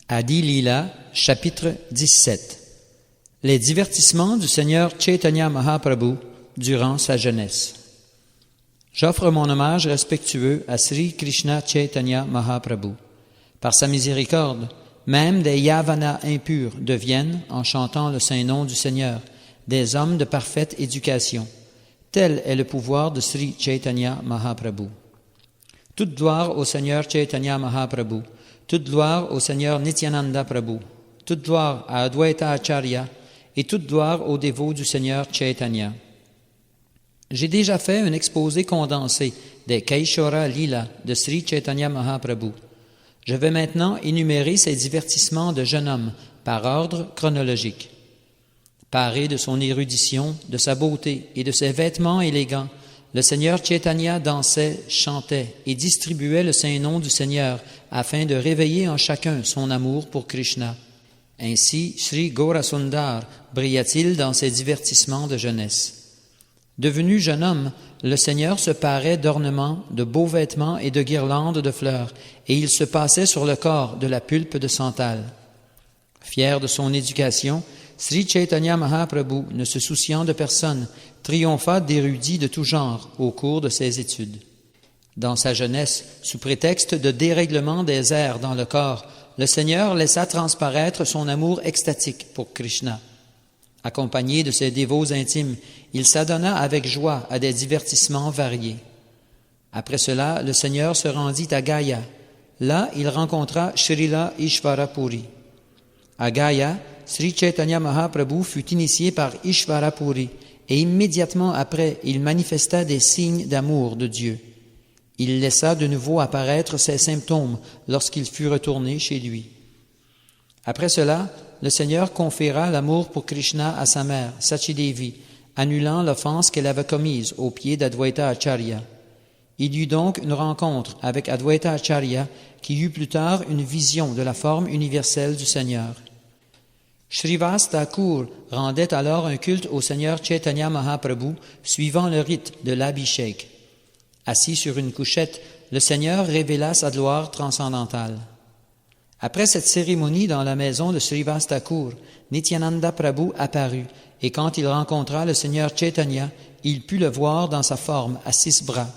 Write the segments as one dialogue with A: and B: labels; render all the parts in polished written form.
A: Adi Lila, chapitre 17. Les divertissements du Seigneur Chaitanya Mahaprabhu durant sa jeunesse. J'offre mon hommage respectueux à Sri Krishna Chaitanya Mahaprabhu. Par sa miséricorde, même des yavanas impurs deviennent, en chantant le saint nom du Seigneur, des hommes de parfaite éducation. Tel est le pouvoir de Sri Chaitanya Mahaprabhu. Toute gloire au Seigneur Chaitanya Mahaprabhu. Toute gloire au Seigneur Nityananda Prabhu, toute gloire à Advaita Acharya et toute gloire aux dévots du Seigneur Chaitanya. J'ai déjà fait un exposé condensé des Kaishora Lila de Sri Chaitanya Mahaprabhu. Je vais maintenant énumérer ces divertissements de jeune homme par ordre chronologique. Paré de son érudition, de sa beauté et de ses vêtements élégants, le Seigneur Chaitanya dansait, chantait et distribuait le saint nom du Seigneur afin de réveiller en chacun son amour pour Krishna. Ainsi, Sri Gaurasundar brilla-t-il dans ses divertissements de jeunesse. Devenu jeune homme, le Seigneur se parait d'ornements, de beaux vêtements et de guirlandes de fleurs, et il se passait sur le corps de la pulpe de santal. Fier de son éducation, Sri Chaitanya Mahaprabhu, ne se souciant de personne, triompha d'érudits de tout genre au cours de ses études. Dans sa jeunesse, sous prétexte de dérèglement des airs dans le corps, le Seigneur laissa transparaître son amour extatique pour Krishna. Accompagné de ses dévots intimes, il s'adonna avec joie à des divertissements variés. Après cela, le Seigneur se rendit à Gaya. Là, il rencontra Srila Ishvarapuri. À Gaya, Sri Chaitanya Mahaprabhu fut initié par Ishvarapuri et immédiatement après, il manifesta des signes d'amour de Dieu. Il laissa de nouveau apparaître ses symptômes lorsqu'il fut retourné chez lui. Après cela, le Seigneur conféra l'amour pour Krishna à sa mère, Sachidevi, annulant l'offense qu'elle avait commise aux pieds d'Advaita Acharya. Il y eut donc une rencontre avec Advaita Acharya qui eut plus tard une vision de la forme universelle du Seigneur. Srivas Thakur rendait alors un culte au Seigneur Chaitanya Mahaprabhu suivant le rite de l'Abhishek. Assis sur une couchette, le Seigneur révéla sa gloire transcendantale. Après cette cérémonie dans la maison de Srivas Thakur, Nityananda Prabhu apparut, et quand il rencontra le Seigneur Chaitanya, il put le voir dans sa forme à 6 bras.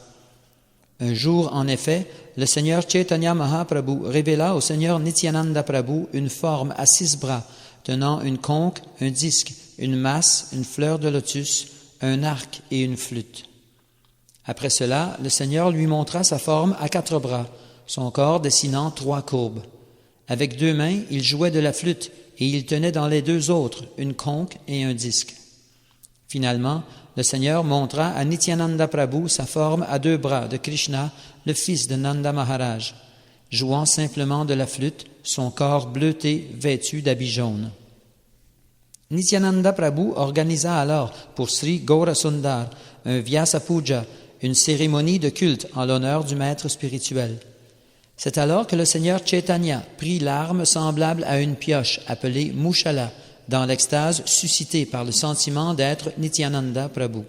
A: Un jour, en effet, le Seigneur Chaitanya Mahaprabhu révéla au Seigneur Nityananda Prabhu une forme à 6 bras, tenant une conque, un disque, une masse, une fleur de lotus, un arc et une flûte. Après cela, le Seigneur lui montra sa forme à 4 bras, son corps dessinant 3 courbes. Avec 2 mains, il jouait de la flûte et il tenait dans les 2 autres une conque et un disque. Finalement, le Seigneur montra à Nityananda Prabhu sa forme à 2 bras de Krishna, le fils de Nanda Maharaj, jouant simplement de la flûte, son corps bleuté vêtu d'habits jaunes. Nityananda Prabhu organisa alors pour Sri Gaurasundar un Vyasa Puja, une cérémonie de culte en l'honneur du maître spirituel. C'est alors que le Seigneur Chaitanya prit l'arme semblable à une pioche appelée Mushala dans l'extase suscitée par le sentiment d'être Nityananda Prabhu.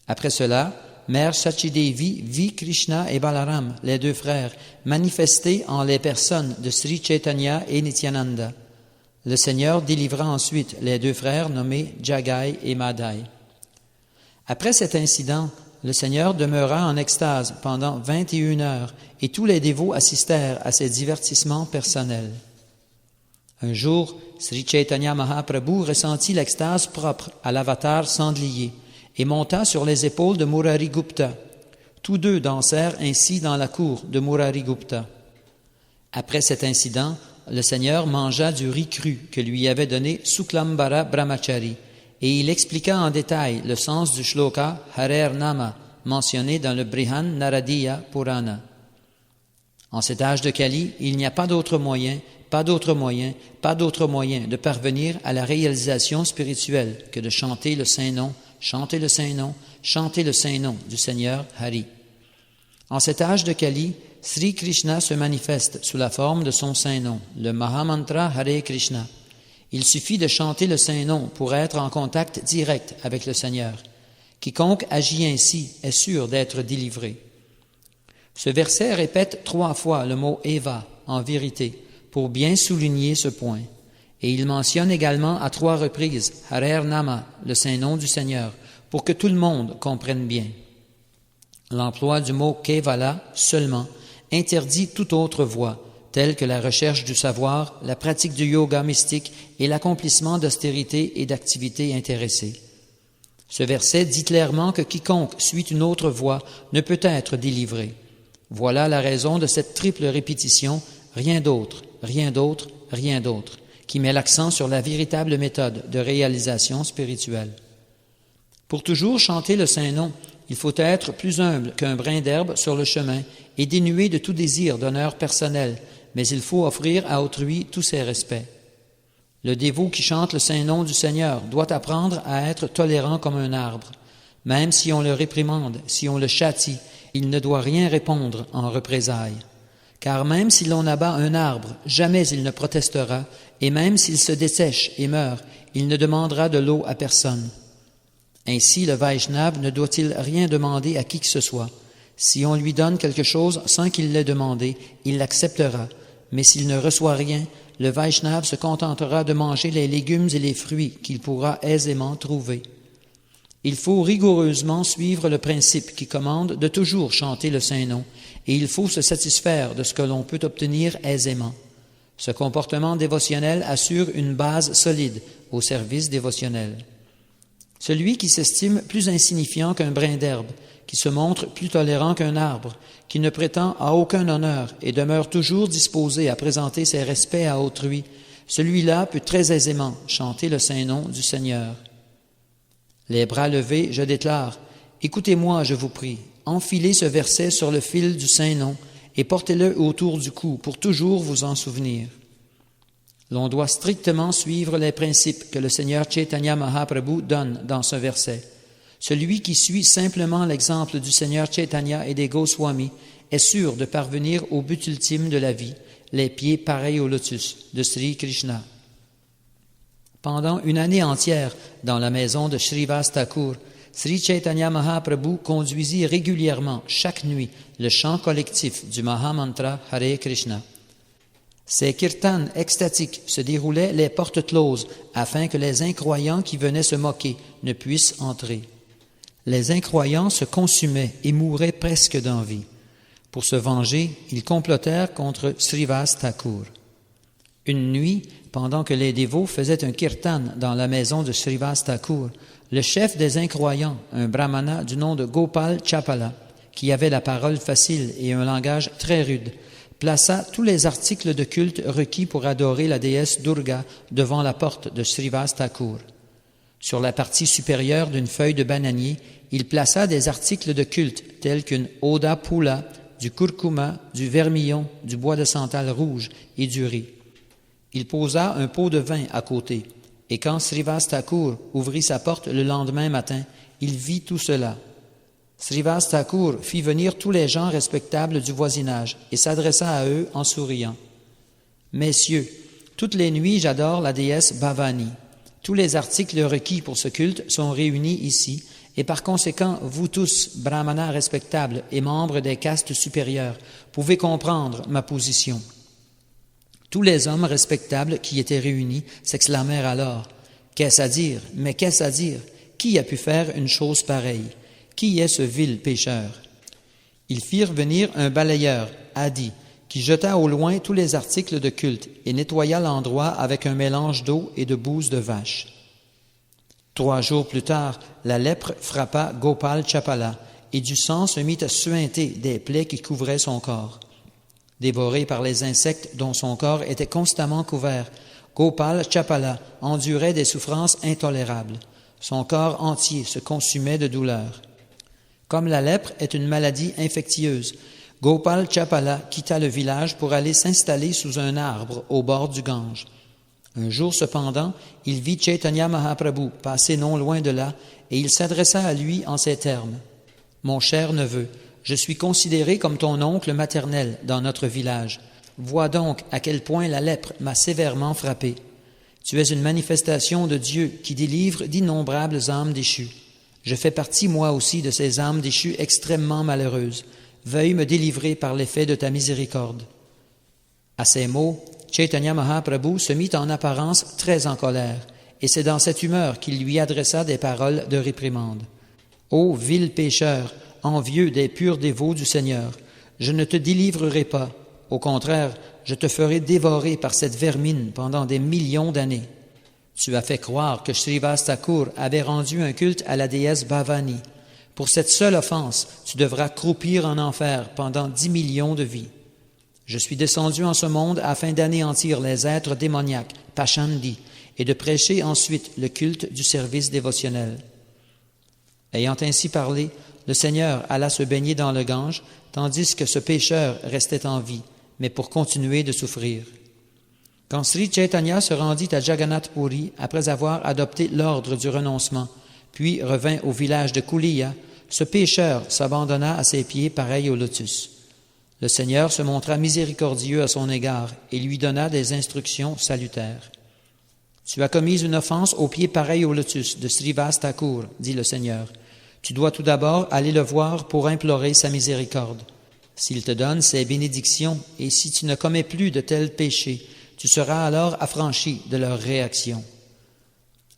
A: Après cela, Mère Sachidevi vit Krishna et Balaram, les 2 frères, manifestés en les personnes de Sri Chaitanya et Nityananda. Le Seigneur délivra ensuite les 2 frères nommés Jagai et Madai. Après cet incident, le Seigneur demeura en extase pendant 21 heures et tous les dévots assistèrent à ses divertissements personnels. Un jour, Sri Chaitanya Mahaprabhu ressentit l'extase propre à l'avatar sanglier et monta sur les épaules de Murari Gupta. Tous 2 dansèrent ainsi dans la cour de Murari Gupta. Après cet incident, le Seigneur mangea du riz cru que lui avait donné Suklambara Brahmachari et il expliqua en détail le sens du shloka Harer Nama mentionné dans le Brihan Naradiya Purana. En cet âge de Kali, il n'y a pas d'autre moyen de parvenir à la réalisation spirituelle que de chanter le saint nom, chanter le saint nom, chanter le saint nom du Seigneur Hari. En cet âge de Kali, Sri Krishna se manifeste sous la forme de son saint nom, le Mahamantra Hare Krishna. Il suffit de chanter le saint nom pour être en contact direct avec le Seigneur. Quiconque agit ainsi est sûr d'être délivré. Ce verset répète 3 fois le mot « Eva » en vérité, pour bien souligner ce point. Et il mentionne également à 3 reprises Harer Nama, le Saint-Nom du Seigneur, pour que tout le monde comprenne bien. L'emploi du mot Kevala, seulement, interdit toute autre voie, telle que la recherche du savoir, la pratique du yoga mystique et l'accomplissement d'austérité et d'activités intéressées. Ce verset dit clairement que quiconque suit une autre voie ne peut être délivré. Voilà la raison de cette triple répétition, rien d'autre, rien d'autre, rien d'autre, qui met l'accent sur la véritable méthode de réalisation spirituelle. Pour toujours chanter le Saint-Nom, il faut être plus humble qu'un brin d'herbe sur le chemin et dénué de tout désir d'honneur personnel, mais il faut offrir à autrui tous ses respects. Le dévot qui chante le Saint-Nom du Seigneur doit apprendre à être tolérant comme un arbre. Même si on le réprimande, si on le châtie, il ne doit rien répondre en représailles. Car même si l'on abat un arbre, jamais il ne protestera, et même s'il se dessèche et meurt, il ne demandera de l'eau à personne. Ainsi, le Vaishnav ne doit-il rien demander à qui que ce soit. Si on lui donne quelque chose sans qu'il l'ait demandé, il l'acceptera. Mais s'il ne reçoit rien, le Vaishnav se contentera de manger les légumes et les fruits qu'il pourra aisément trouver. Il faut rigoureusement suivre le principe qui commande de toujours chanter le Saint-Nom, et il faut se satisfaire de ce que l'on peut obtenir aisément. Ce comportement dévotionnel assure une base solide au service dévotionnel. Celui qui s'estime plus insignifiant qu'un brin d'herbe, qui se montre plus tolérant qu'un arbre, qui ne prétend à aucun honneur et demeure toujours disposé à présenter ses respects à autrui, celui-là peut très aisément chanter le Saint-Nom du Seigneur. Les bras levés, je déclare, écoutez-moi, je vous prie, enfilez ce verset sur le fil du Saint-Nom et portez-le autour du cou pour toujours vous en souvenir. L'on doit strictement suivre les principes que le Seigneur Chaitanya Mahaprabhu donne dans ce verset. Celui qui suit simplement l'exemple du Seigneur Chaitanya et des Goswamis est sûr de parvenir au but ultime de la vie, les pieds pareils au lotus de Sri Krishna. Pendant une année entière, dans la maison de Srivas Thakur, Sri Chaitanya Mahaprabhu conduisit régulièrement, chaque nuit, le chant collectif du Mahamantra Hare Krishna. Ces kirtans extatiques se déroulaient les portes closes afin que les incroyants qui venaient se moquer ne puissent entrer. Les incroyants se consumaient et mouraient presque d'envie. Pour se venger, ils complotèrent contre Srivas Thakur. Une nuit, pendant que les dévots faisaient un kirtan dans la maison de Srivas Thakur, le chef des incroyants, un brahmana du nom de Gopal Chapala, qui avait la parole facile et un langage très rude, plaça tous les articles de culte requis pour adorer la déesse Durga devant la porte de Srivas Thakur. Sur la partie supérieure d'une feuille de bananier, il plaça des articles de culte tels qu'une Oda Pula, du curcuma, du vermillon, du bois de santal rouge et du riz. Il posa un pot de vin à côté, et quand Srivas Thakur ouvrit sa porte le lendemain matin, il vit tout cela. Srivas Thakur fit venir tous les gens respectables du voisinage et s'adressa à eux en souriant. « Messieurs, toutes les nuits j'adore la déesse Bhavani. Tous les articles requis pour ce culte sont réunis ici, et par conséquent, vous tous, brahmanas respectables et membres des castes supérieures, pouvez comprendre ma position. » Tous les hommes respectables qui étaient réunis s'exclamèrent alors « Qu'est-ce à dire? Mais qu'est-ce à dire? Qui a pu faire une chose pareille? Qui est ce vil pécheur? » Ils firent venir un balayeur, Adi, qui jeta au loin tous les articles de culte et nettoya l'endroit avec un mélange d'eau et de bouse de vache. 3 jours plus tard, la lèpre frappa Gopal Chapala et du sang se mit à suinter des plaies qui couvraient son corps. Dévoré par les insectes dont son corps était constamment couvert, Gopal Chapala endurait des souffrances intolérables. Son corps entier se consumait de douleur. Comme la lèpre est une maladie infectieuse, Gopal Chapala quitta le village pour aller s'installer sous un arbre au bord du Gange. Un jour cependant, il vit Chaitanya Mahaprabhu passer non loin de là et il s'adressa à lui en ces termes. « Mon cher neveu, je suis considéré comme ton oncle maternel dans notre village. Vois donc à quel point la lèpre m'a sévèrement frappé. Tu es une manifestation de Dieu qui délivre d'innombrables âmes déchues. Je fais partie moi aussi de ces âmes déchues extrêmement malheureuses. Veuille me délivrer par l'effet de ta miséricorde. » À ces mots, Chaitanya Mahaprabhu se mit en apparence très en colère, et c'est dans cette humeur qu'il lui adressa des paroles de réprimande. « Ô vil pécheur, envieux des purs dévots du Seigneur, je ne te délivrerai pas. Au contraire, je te ferai dévorer par cette vermine pendant des millions d'années. Tu as fait croire que Srivas Thakur avait rendu un culte à la déesse Bhavani. Pour cette seule offense, tu devras croupir en enfer pendant 10 millions de vies. Je suis descendu en ce monde afin d'anéantir les êtres démoniaques, Pachandi, et de prêcher ensuite le culte du service dévotionnel. » Ayant ainsi parlé, le Seigneur alla se baigner dans le Gange, tandis que ce pécheur restait en vie, mais pour continuer de souffrir. Quand Sri Chaitanya se rendit à Jagannath Puri après avoir adopté l'ordre du renoncement, puis revint au village de Kuliya, ce pécheur s'abandonna à ses pieds pareil au lotus. Le Seigneur se montra miséricordieux à son égard et lui donna des instructions salutaires. « Tu as commis une offense aux pieds pareils au lotus de Srivas Thakur, dit le Seigneur. Tu dois tout d'abord aller le voir pour implorer sa miséricorde. S'il te donne ses bénédictions et si tu ne commets plus de tels péchés, tu seras alors affranchi de leur réaction. »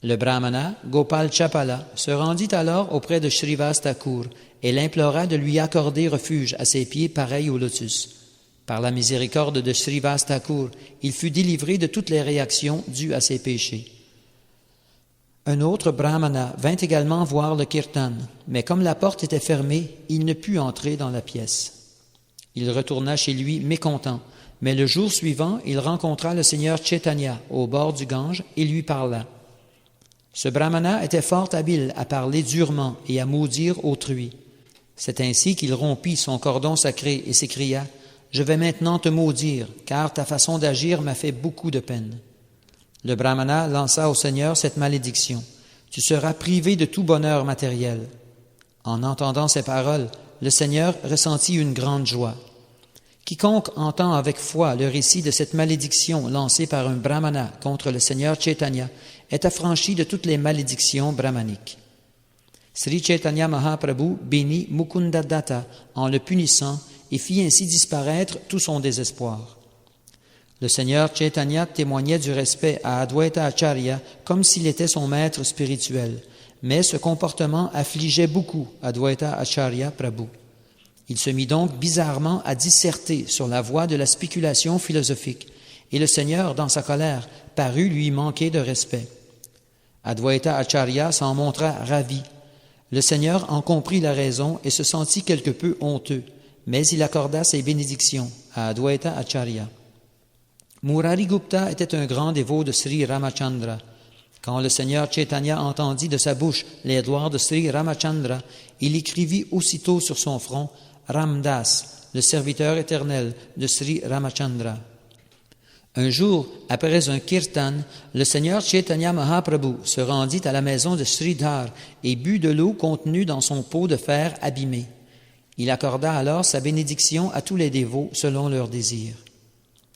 A: Le brahmana, Gopal Chapala, se rendit alors auprès de Srivas Thakur et l'implora de lui accorder refuge à ses pieds pareils au lotus. Par la miséricorde de Srivas Thakur, il fut délivré de toutes les réactions dues à ses péchés. Un autre brahmana vint également voir le kirtan, mais comme la porte était fermée, il ne put entrer dans la pièce. Il retourna chez lui mécontent, mais le jour suivant, il rencontra le Seigneur Chaitanya au bord du Gange et lui parla. Ce brahmana était fort habile à parler durement et à maudire autrui. C'est ainsi qu'il rompit son cordon sacré et s'écria « Je vais maintenant te maudire, car ta façon d'agir m'a fait beaucoup de peine. » Le brahmana lança au Seigneur cette malédiction. « Tu seras privé de tout bonheur matériel. » En entendant ces paroles, le Seigneur ressentit une grande joie. Quiconque entend avec foi le récit de cette malédiction lancée par un brahmana contre le Seigneur Chaitanya est affranchi de toutes les malédictions brahmaniques. Sri Chaitanya Mahaprabhu bénit Mukunda Datta en le punissant et fit ainsi disparaître tout son désespoir. Le Seigneur Chaitanya témoignait du respect à Advaita Acharya comme s'il était son maître spirituel, mais ce comportement affligeait beaucoup Advaita Acharya Prabhu. Il se mit donc bizarrement à disserter sur la voie de la spéculation philosophique, et le Seigneur, dans sa colère, parut lui manquer de respect. Advaita Acharya s'en montra ravi. Le Seigneur en comprit la raison et se sentit quelque peu honteux, mais il accorda ses bénédictions à Advaita Acharya. Murari Gupta était un grand dévot de Sri Ramachandra. Quand le Seigneur Chaitanya entendit de sa bouche les gloires de Sri Ramachandra, il écrivit aussitôt sur son front « Ramdas, le serviteur éternel de Sri Ramachandra ». Un jour, après un kirtan, le Seigneur Chaitanya Mahaprabhu se rendit à la maison de Sridhar et but de l'eau contenue dans son pot de fer abîmé. Il accorda alors sa bénédiction à tous les dévots selon leurs désirs.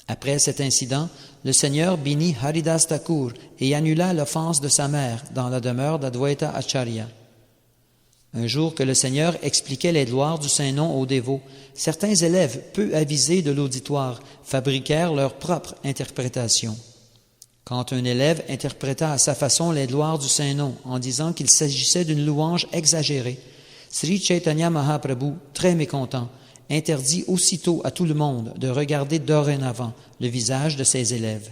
A: Après cet incident, le Seigneur bénit Haridas Thakur et annula l'offense de sa mère dans la demeure d'Advaita Acharya. Un jour que le Seigneur expliquait les gloires du Saint-Nom aux dévots, certains élèves peu avisés de l'auditoire fabriquèrent leur propre interprétation. Quand un élève interpréta à sa façon les gloires du Saint-Nom en disant qu'il s'agissait d'une louange exagérée, Sri Chaitanya Mahaprabhu, très mécontent, interdit aussitôt à tout le monde de regarder dorénavant le visage de ses élèves.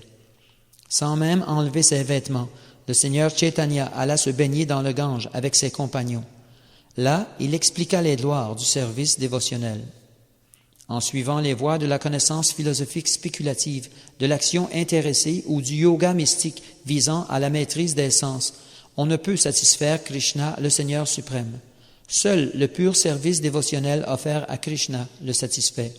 A: Sans même enlever ses vêtements, le Seigneur Chaitanya alla se baigner dans le Gange avec ses compagnons. Là, il expliqua les gloires du service dévotionnel. En suivant les voies de la connaissance philosophique spéculative, de l'action intéressée ou du yoga mystique visant à la maîtrise des sens, on ne peut satisfaire Krishna, le Seigneur suprême. Seul le pur service dévotionnel offert à Krishna le satisfait.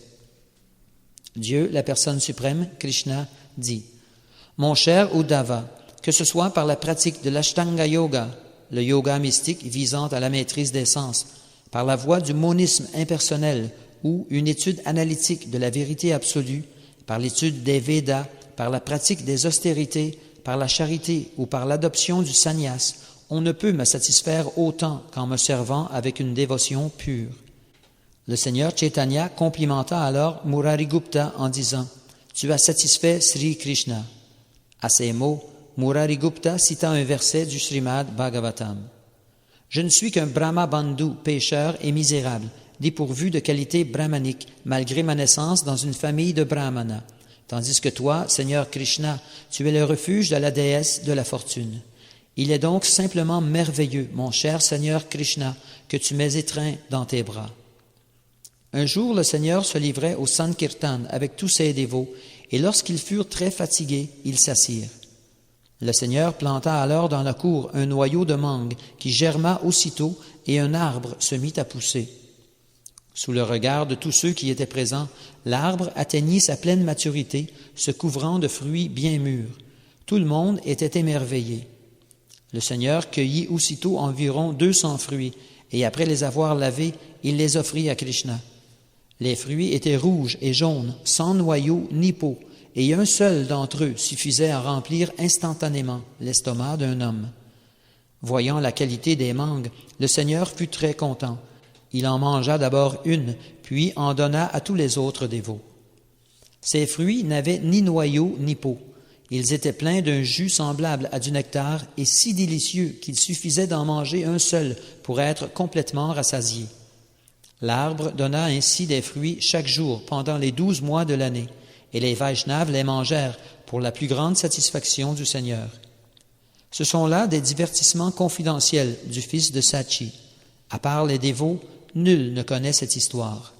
A: Dieu, la personne suprême, Krishna, dit « Mon cher Uddhava, que ce soit par la pratique de l'Ashtanga Yoga, le yoga mystique visant à la maîtrise des sens, par la voie du monisme impersonnel ou une étude analytique de la vérité absolue, par l'étude des Védas, par la pratique des austérités, par la charité ou par l'adoption du sannyas, on ne peut me satisfaire autant qu'en me servant avec une dévotion pure. » Le Seigneur Chaitanya complimenta alors Murari Gupta en disant « Tu as satisfait Sri Krishna. » À ces mots, Murarigupta cita un verset du Srimad Bhagavatam. « Je ne suis qu'un Brahma Bandhu, pécheur et misérable, dépourvu de qualité brahmanique, malgré ma naissance dans une famille de brahmanas. Tandis que toi, Seigneur Krishna, tu es le refuge de la déesse de la fortune. Il est donc simplement merveilleux, mon cher Seigneur Krishna, que tu m'aies étreint dans tes bras. » Un jour, le Seigneur se livrait au Sankirtan avec tous ses dévots, et lorsqu'ils furent très fatigués, ils s'assirent. Le Seigneur planta alors dans la cour un noyau de mangue qui germa aussitôt, et un arbre se mit à pousser. Sous le regard de tous ceux qui étaient présents, l'arbre atteignit sa pleine maturité, se couvrant de fruits bien mûrs. Tout le monde était émerveillé. Le Seigneur cueillit aussitôt environ 200 fruits, et après les avoir lavés, il les offrit à Krishna. Les fruits étaient rouges et jaunes, sans noyau ni peau, et un seul d'entre eux suffisait à remplir instantanément l'estomac d'un homme. Voyant la qualité des mangues, le Seigneur fut très content. Il en mangea d'abord une, puis en donna à tous les autres dévots. Ces fruits n'avaient ni noyau ni peau. Ils étaient pleins d'un jus semblable à du nectar et si délicieux qu'il suffisait d'en manger un seul pour être complètement rassasié. L'arbre donna ainsi des fruits chaque jour pendant les 12 mois de l'année, et les Vaishnavas les mangèrent pour la plus grande satisfaction du Seigneur. Ce sont là des divertissements confidentiels du fils de Sachi. À part les dévots, nul ne connaît cette histoire.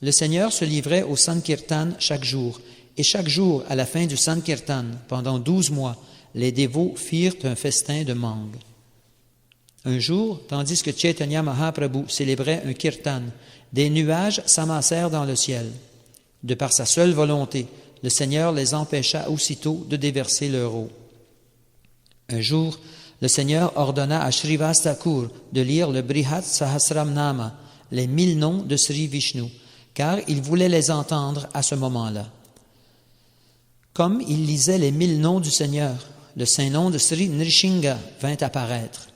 A: Le Seigneur se livrait au Sankirtan chaque jour, et chaque jour, à la fin du Sankirtan, pendant 12 mois, les dévots firent un festin de mangue. Un jour, tandis que Chaitanya Mahaprabhu célébrait un kirtan, des nuages s'amassèrent dans le ciel. De par sa seule volonté, le Seigneur les empêcha aussitôt de déverser leur eau. Un jour, le Seigneur ordonna à Srivas Thakur de lire le Brihat Sahasram Nama, les 1000 noms de Sri Vishnu, car il voulait les entendre à ce moment-là. Comme il lisait les 1000 noms du Seigneur, le saint nom de Sri Nrishinga vint apparaître.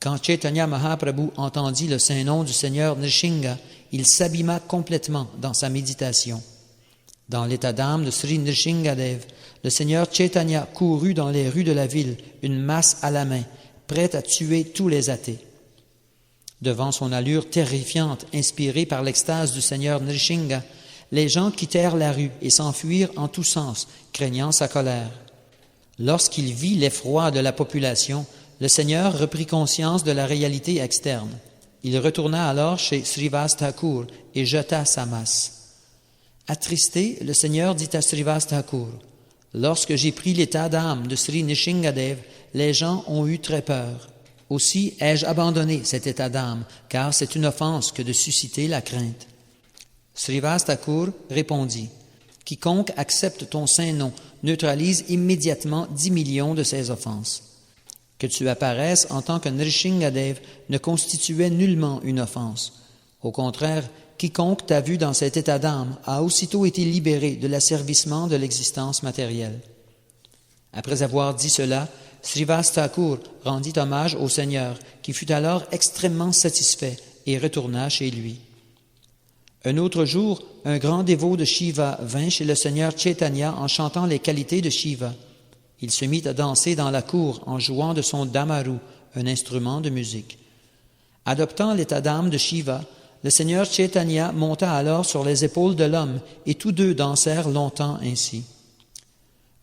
A: Quand Chaitanya Mahaprabhu entendit le saint nom du Seigneur Nrishinga, il s'abîma complètement dans sa méditation. Dans l'état d'âme de Sri Nrishingadev, le Seigneur Chaitanya courut dans les rues de la ville, une masse à la main, prêt à tuer tous les athées. Devant son allure terrifiante, inspirée par l'extase du Seigneur Nrishinga, les gens quittèrent la rue et s'enfuirent en tous sens, craignant sa colère. Lorsqu'il vit l'effroi de la population, le Seigneur reprit conscience de la réalité externe. Il retourna alors chez Srivas Thakur et jeta sa masse. Attristé, le Seigneur dit à Srivas Thakur, « Lorsque j'ai pris l'état d'âme de Sri Nrishingadev, les gens ont eu très peur. Aussi ai-je abandonné cet état d'âme, car c'est une offense que de susciter la crainte. » Srivas Thakur répondit, « Quiconque accepte ton saint nom neutralise immédiatement 10 millions de ses offenses. Que tu apparaisses en tant que Nrishingadev ne constituait nullement une offense. Au contraire, quiconque t'a vu dans cet état d'âme a aussitôt été libéré de l'asservissement de l'existence matérielle. » Après avoir dit cela, Srivas Thakur rendit hommage au Seigneur, qui fut alors extrêmement satisfait et retourna chez lui. Un autre jour, un grand dévot de Shiva vint chez le Seigneur Chaitanya en chantant les qualités de Shiva. Il se mit à danser dans la cour en jouant de son damaru, un instrument de musique. Adoptant l'état d'âme de Shiva, le Seigneur Chaitanya monta alors sur les épaules de l'homme et tous deux dansèrent longtemps ainsi.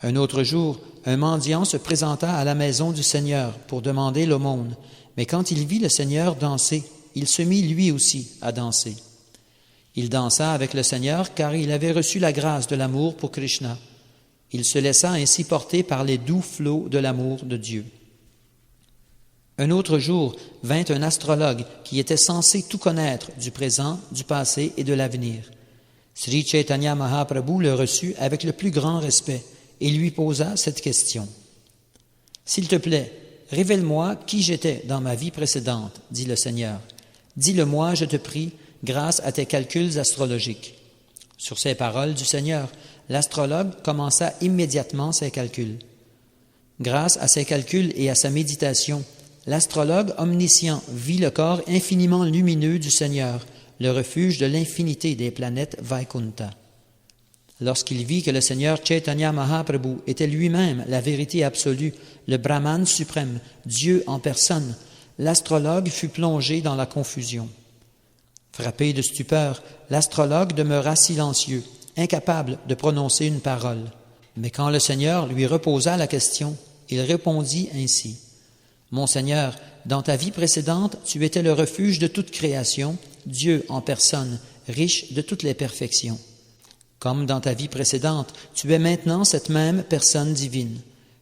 A: Un autre jour, un mendiant se présenta à la maison du Seigneur pour demander l'aumône, mais quand il vit le Seigneur danser, il se mit lui aussi à danser. Il dansa avec le Seigneur car il avait reçu la grâce de l'amour pour Krishna. Il se laissa ainsi porter par les doux flots de l'amour de Dieu. Un autre jour vint un astrologue qui était censé tout connaître du présent, du passé et de l'avenir. Sri Chaitanya Mahaprabhu le reçut avec le plus grand respect et lui posa cette question. « S'il te plaît, révèle-moi qui j'étais dans ma vie précédente, dit le Seigneur. Dis-le-moi, je te prie, grâce à tes calculs astrologiques. » Sur ces paroles du Seigneur, l'astrologue commença immédiatement ses calculs. Grâce à ses calculs et à sa méditation, l'astrologue omniscient vit le corps infiniment lumineux du Seigneur, le refuge de l'infinité des planètes Vaikunta. Lorsqu'il vit que le Seigneur Chaitanya Mahaprabhu était lui-même la vérité absolue, le Brahman suprême, Dieu en personne, l'astrologue fut plongé dans la confusion. Frappé de stupeur, l'astrologue demeura silencieux, incapable de prononcer une parole. Mais quand le Seigneur lui reposa la question, il répondit ainsi. « Mon Seigneur, dans ta vie précédente, tu étais le refuge de toute création, Dieu en personne, riche de toutes les perfections. Comme dans ta vie précédente, tu es maintenant cette même personne divine.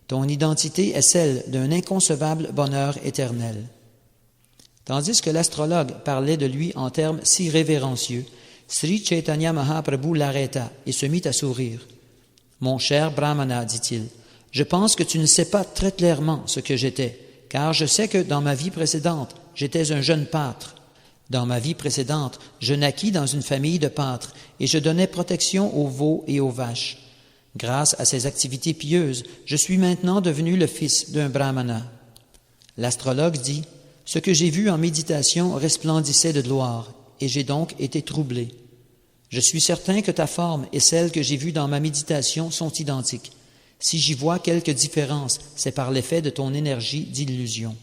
A: Ton identité est celle d'un inconcevable bonheur éternel. » Tandis que l'astrologue parlait de lui en termes si révérencieux, Sri Chaitanya Mahaprabhu l'arrêta et se mit à sourire. « Mon cher Brahmana, dit-il, je pense que tu ne sais pas très clairement ce que j'étais, car je sais que dans ma vie précédente, j'étais un jeune pâtre. Dans ma vie précédente, je naquis dans une famille de pâtres et je donnais protection aux veaux et aux vaches. Grâce à ces activités pieuses, je suis maintenant devenu le fils d'un Brahmana. » L'astrologue dit, « Ce que j'ai vu en méditation resplendissait de gloire, et j'ai donc été troublé. Je suis certain que ta forme et celle que j'ai vue dans ma méditation sont identiques. Si j'y vois quelque différence, c'est par l'effet de ton énergie d'illusion. »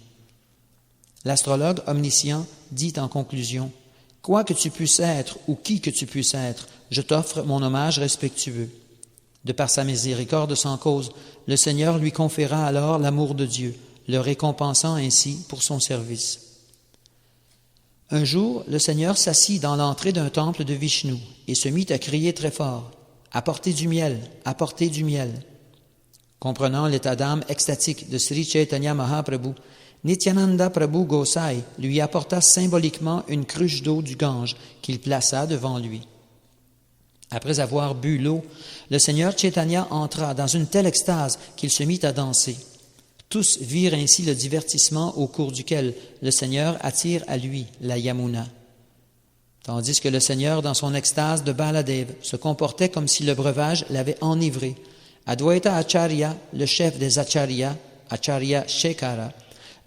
A: L'astrologue omniscient dit en conclusion, « Quoi que tu puisses être ou qui que tu puisses être, je t'offre mon hommage respectueux. » De par sa miséricorde sans cause, le Seigneur lui conféra alors l'amour de Dieu, le récompensant ainsi pour son service. Un jour, le Seigneur s'assit dans l'entrée d'un temple de Vishnu et se mit à crier très fort, « Apportez du miel, apportez du miel !» Comprenant l'état d'âme extatique de Sri Chaitanya Mahaprabhu, Nityananda Prabhu Gosai lui apporta symboliquement une cruche d'eau du Gange qu'il plaça devant lui. Après avoir bu l'eau, le Seigneur Chaitanya entra dans une telle extase qu'il se mit à danser. Tous virent ainsi le divertissement au cours duquel le Seigneur attire à lui la Yamuna. Tandis que le Seigneur, dans son extase de Baladev, se comportait comme si le breuvage l'avait enivré, Advaita Acharya, le chef des Acharyas, Acharya Shekhara,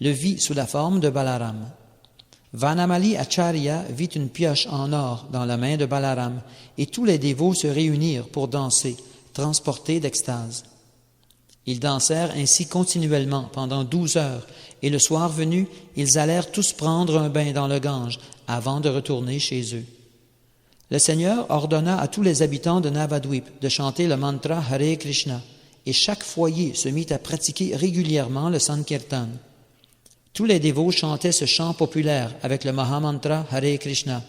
A: le vit sous la forme de Balaram. Vanamali Acharya vit une pioche en or dans la main de Balaram, et tous les dévots se réunirent pour danser, transportés d'extase. Ils dansèrent ainsi continuellement pendant 12 heures, et le soir venu, ils allèrent tous prendre un bain dans le Gange avant de retourner chez eux. Le Seigneur ordonna à tous les habitants de Navadvip de chanter le mantra Hare Krishna, et chaque foyer se mit à pratiquer régulièrement le Sankirtan. Tous les dévots chantaient ce chant populaire avec le Mahamantra Hare Krishna.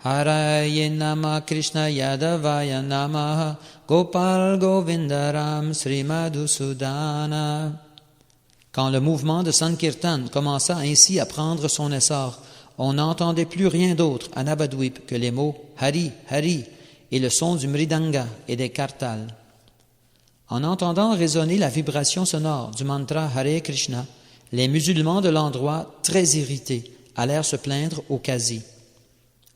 A: Haraye Nama Krishna Yadavaya Namaha Gopal Govindaram Sri Madhusudana. Quand le mouvement de Sankirtan commença ainsi à prendre son essor, on n'entendait plus rien d'autre à Navadvip que les mots Hari, Hari et le son du mridanga et des kartals. En entendant résonner la vibration sonore du mantra Hare Krishna, les musulmans de l'endroit, très irrités, allèrent se plaindre au qazi.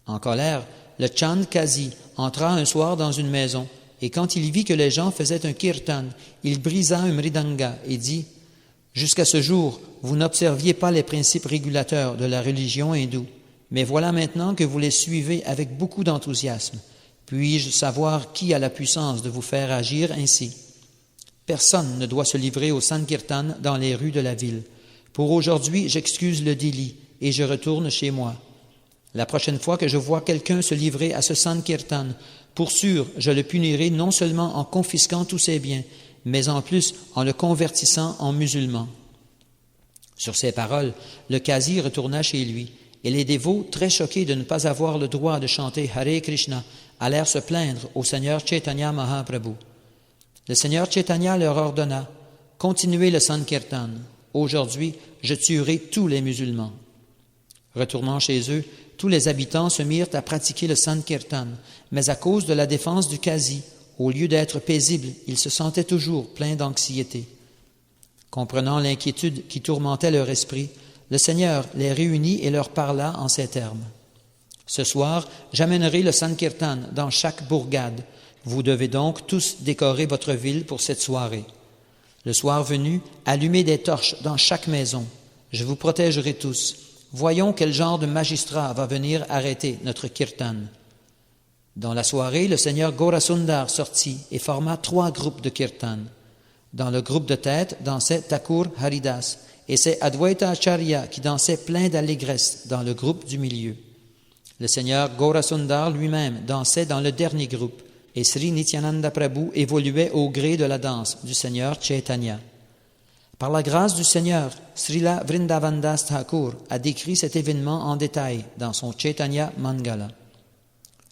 A: En colère, le Chand Qazi entra un soir dans une maison, et quand il vit que les gens faisaient un kirtan, il brisa un mridanga et dit « Jusqu'à ce jour, vous n'observiez pas les principes régulateurs de la religion hindoue, mais voilà maintenant que vous les suivez avec beaucoup d'enthousiasme. Puis-je savoir qui a la puissance de vous faire agir ainsi? Personne ne doit se livrer au Sankirtan dans les rues de la ville. Pour aujourd'hui, j'excuse le délit et je retourne chez moi. La prochaine fois que je vois quelqu'un se livrer à ce Sankirtan, pour sûr, je le punirai non seulement en confisquant tous ses biens, mais en plus en le convertissant en musulman. » Sur ces paroles, le Qazi retourna chez lui, et les dévots, très choqués de ne pas avoir le droit de chanter Hare Krishna, allèrent se plaindre au Seigneur Chaitanya Mahaprabhu. Le Seigneur Chaitanya leur ordonna « Continuez le Sankirtan. Aujourd'hui, je tuerai tous les musulmans. » Retournant chez eux, tous les habitants se mirent à pratiquer le Sankirtan, mais à cause de la défense du Qazi, au lieu d'être paisibles, ils se sentaient toujours pleins d'anxiété. Comprenant l'inquiétude qui tourmentait leur esprit, le Seigneur les réunit et leur parla en ces termes. « Ce soir, j'amènerai le Sankirtan dans chaque bourgade. Vous devez donc tous décorer votre ville pour cette soirée. Le soir venu, allumez des torches dans chaque maison. Je vous protégerai tous. Voyons quel genre de magistrat va venir arrêter notre kirtan. » Dans la soirée, le seigneur Gaurasundar sortit et forma 3 groupes de kirtan. Dans le groupe de tête dansait Thakur Haridas, et c'est Advaita Acharya qui dansait plein d'allégresse dans le groupe du milieu. Le seigneur Gaurasundar lui-même dansait dans le dernier groupe, et Sri Nityananda Prabhu évoluait au gré de la danse du seigneur Chaitanya. Par la grâce du Seigneur, Srila Vrindavandas Thakur a décrit cet événement en détail dans son Chaitanya Mangala.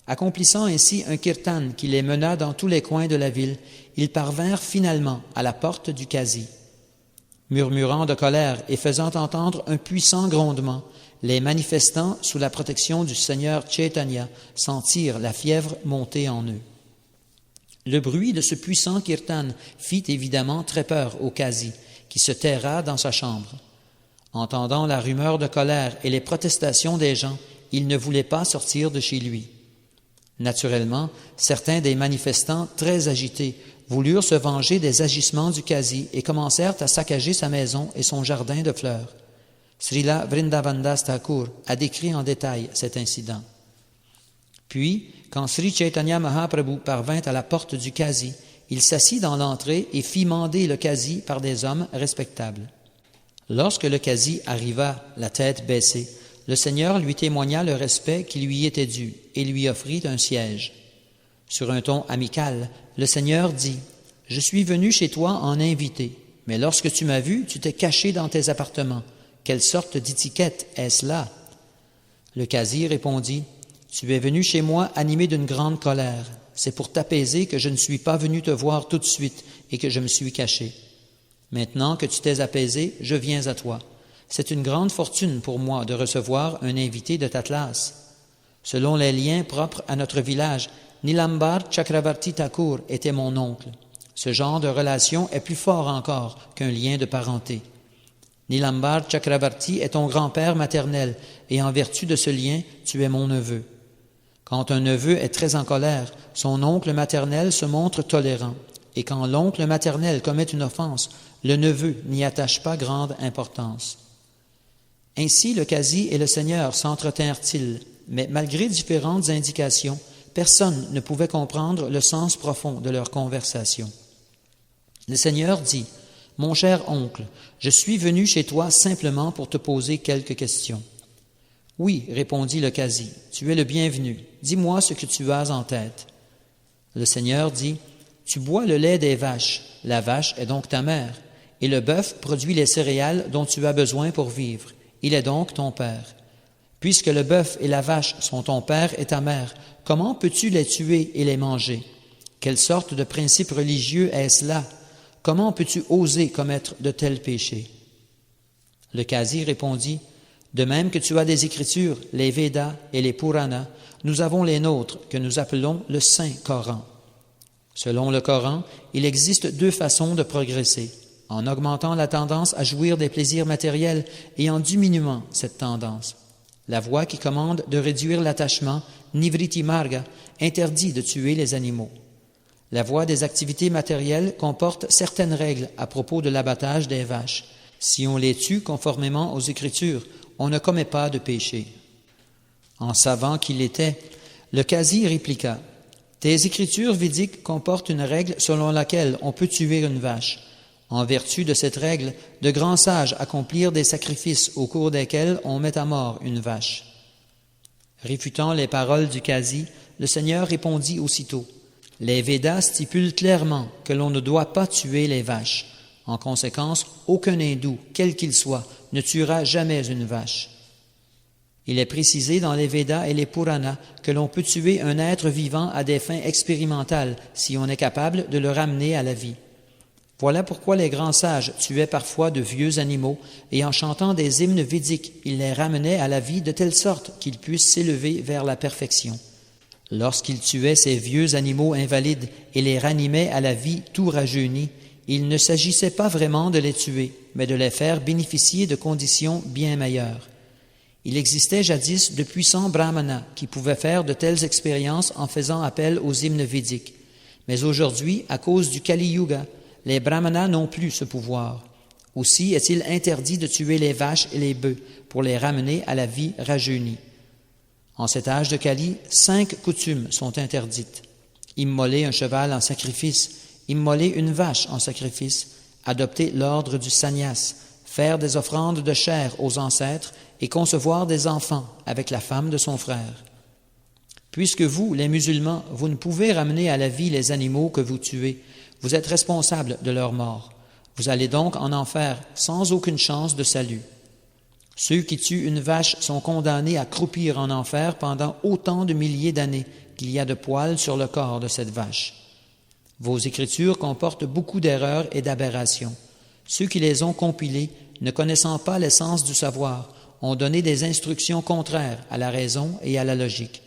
A: Accomplissant ainsi un kirtan qui les mena dans tous les coins de la ville, ils parvinrent finalement à la porte du Qazi. Murmurant de colère et faisant entendre un puissant grondement, les manifestants, sous la protection du Seigneur Chaitanya, sentirent la fièvre monter en eux. Le bruit de ce puissant kirtan fit évidemment très peur au Qazi, qui se terra dans sa chambre. Entendant la rumeur de colère et les protestations des gens, il ne voulait pas sortir de chez lui. Naturellement, certains des manifestants, très agités, voulurent se venger des agissements du Qazi et commencèrent à saccager sa maison et son jardin de fleurs. Srila Vrindavandas Thakur a décrit en détail cet incident. Puis, quand Sri Chaitanya Mahaprabhu parvint à la porte du Qazi, il s'assit dans l'entrée et fit mander le Qazi par des hommes respectables. Lorsque le Qazi arriva, la tête baissée, le Seigneur lui témoigna le respect qui lui était dû et lui offrit un siège. Sur un ton amical, le Seigneur dit « Je suis venu chez toi en invité, mais lorsque tu m'as vu, tu t'es caché dans tes appartements. Quelle sorte d'étiquette est-ce là ?» Le Qazi répondit « Tu es venu chez moi animé d'une grande colère. C'est pour t'apaiser que je ne suis pas venu te voir tout de suite et que je me suis caché. Maintenant que tu t'es apaisé, je viens à toi. C'est une grande fortune pour moi de recevoir un invité de ta classe. Selon les liens propres à notre village, Nilambar Chakravarti Thakur était mon oncle. Ce genre de relation est plus fort encore qu'un lien de parenté. Nilambar Chakravarti est ton grand-père maternel et en vertu de ce lien, tu es mon neveu. Quand un neveu est très en colère, son oncle maternel se montre tolérant, et quand l'oncle maternel commet une offense, le neveu n'y attache pas grande importance. Ainsi le Qazi et le Seigneur s'entretinrent-ils, mais malgré différentes indications, personne ne pouvait comprendre le sens profond de leur conversation. Le Seigneur dit « Mon cher oncle, je suis venu chez toi simplement pour te poser quelques questions. » « Oui, répondit le Qazi, tu es le bienvenu. Dis-moi ce que tu as en tête. » Le Seigneur dit, « Tu bois le lait des vaches, la vache est donc ta mère, et le bœuf produit les céréales dont tu as besoin pour vivre. Il est donc ton père. Puisque le bœuf et la vache sont ton père et ta mère, comment peux-tu les tuer et les manger? Quelle sorte de principe religieux est-ce là? Comment peux-tu oser commettre de tels péchés? » Le Qazi répondit, « De même que tu as des écritures, les Védas et les Puranas, nous avons les nôtres que nous appelons le Saint-Coran. Selon le Coran, il existe 2 façons de progresser, en augmentant la tendance à jouir des plaisirs matériels et en diminuant cette tendance. La voie qui commande de réduire l'attachement, Nivriti Marga, interdit de tuer les animaux. La voie des activités matérielles comporte certaines règles à propos de l'abattage des vaches. Si on les tue conformément aux Écritures, on ne commet pas de péché. » En savant qu'il était, le Qazi répliqua, « Tes écritures védiques comportent une règle selon laquelle on peut tuer une vache. En vertu de cette règle, de grands sages accomplirent des sacrifices au cours desquels on met à mort une vache. » Réfutant les paroles du Qazi, le Seigneur répondit aussitôt, « Les Védas stipulent clairement que l'on ne doit pas tuer les vaches. En conséquence, aucun hindou, quel qu'il soit, ne tuera jamais une vache. Il est précisé dans les Védas et les Puranas que l'on peut tuer un être vivant à des fins expérimentales si on est capable de le ramener à la vie. Voilà pourquoi les grands sages tuaient parfois de vieux animaux et en chantant des hymnes védiques, ils les ramenaient à la vie de telle sorte qu'ils puissent s'élever vers la perfection. Lorsqu'ils tuaient ces vieux animaux invalides et les ranimaient à la vie tout rajeunis, il ne s'agissait pas vraiment de les tuer, mais de les faire bénéficier de conditions bien meilleures. Il existait jadis de puissants brahmanas qui pouvaient faire de telles expériences en faisant appel aux hymnes védiques. Mais aujourd'hui, à cause du Kali Yuga, les brahmanas n'ont plus ce pouvoir. Aussi est-il interdit de tuer les vaches et les bœufs pour les ramener à la vie rajeunie. En cet âge de Kali, 5 coutumes sont interdites. Immoler un cheval en sacrifice, immoler une vache en sacrifice, adopter l'ordre du sannyas, faire des offrandes de chair aux ancêtres et concevoir des enfants avec la femme de son frère. Puisque vous, les musulmans, vous ne pouvez ramener à la vie les animaux que vous tuez, vous êtes responsables de leur mort. Vous allez donc en enfer sans aucune chance de salut. Ceux qui tuent une vache sont condamnés à croupir en enfer pendant autant de milliers d'années qu'il y a de poils sur le corps de cette vache. Vos écritures comportent beaucoup d'erreurs et d'aberrations. Ceux qui les ont compilées, ne connaissant pas l'essence du savoir, ont donné des instructions contraires à la raison et à la logique.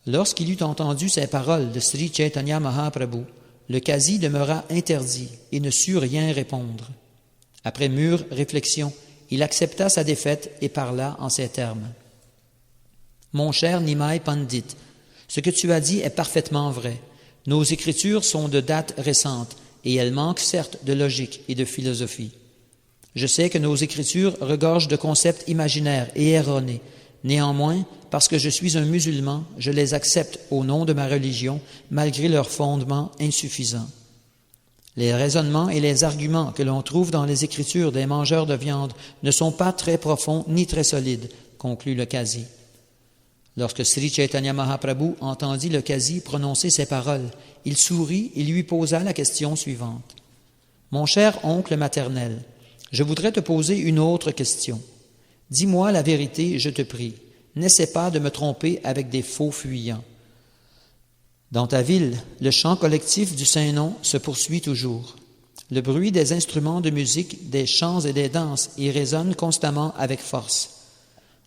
A: Lorsqu'il eut entendu ces paroles de Sri Chaitanya Mahaprabhu, le Qazi demeura interdit et ne sut rien répondre. Après mûre réflexion, il accepta sa défaite et parla en ces termes. « Mon cher Nimai Pandit, ce que tu as dit est parfaitement vrai. Nos écritures sont de date récente et elles manquent certes de logique et de philosophie. Je sais que nos écritures regorgent de concepts imaginaires et erronés. Néanmoins, parce que je suis un musulman, je les accepte au nom de ma religion, malgré leurs fondements insuffisants. Les raisonnements et les arguments que l'on trouve dans les écritures des mangeurs de viande ne sont pas très profonds ni très solides, conclut le Qazi. Lorsque Sri Chaitanya Mahaprabhu entendit le Qazi prononcer ces paroles, il sourit et lui posa la question suivante. « Mon cher oncle maternel, je voudrais te poser une autre question. Dis-moi la vérité, je te prie. N'essaie pas de me tromper avec des faux fuyants. Dans ta ville, le chant collectif du Saint-Nom se poursuit toujours. Le bruit des instruments de musique, des chants et des danses y résonne constamment avec force.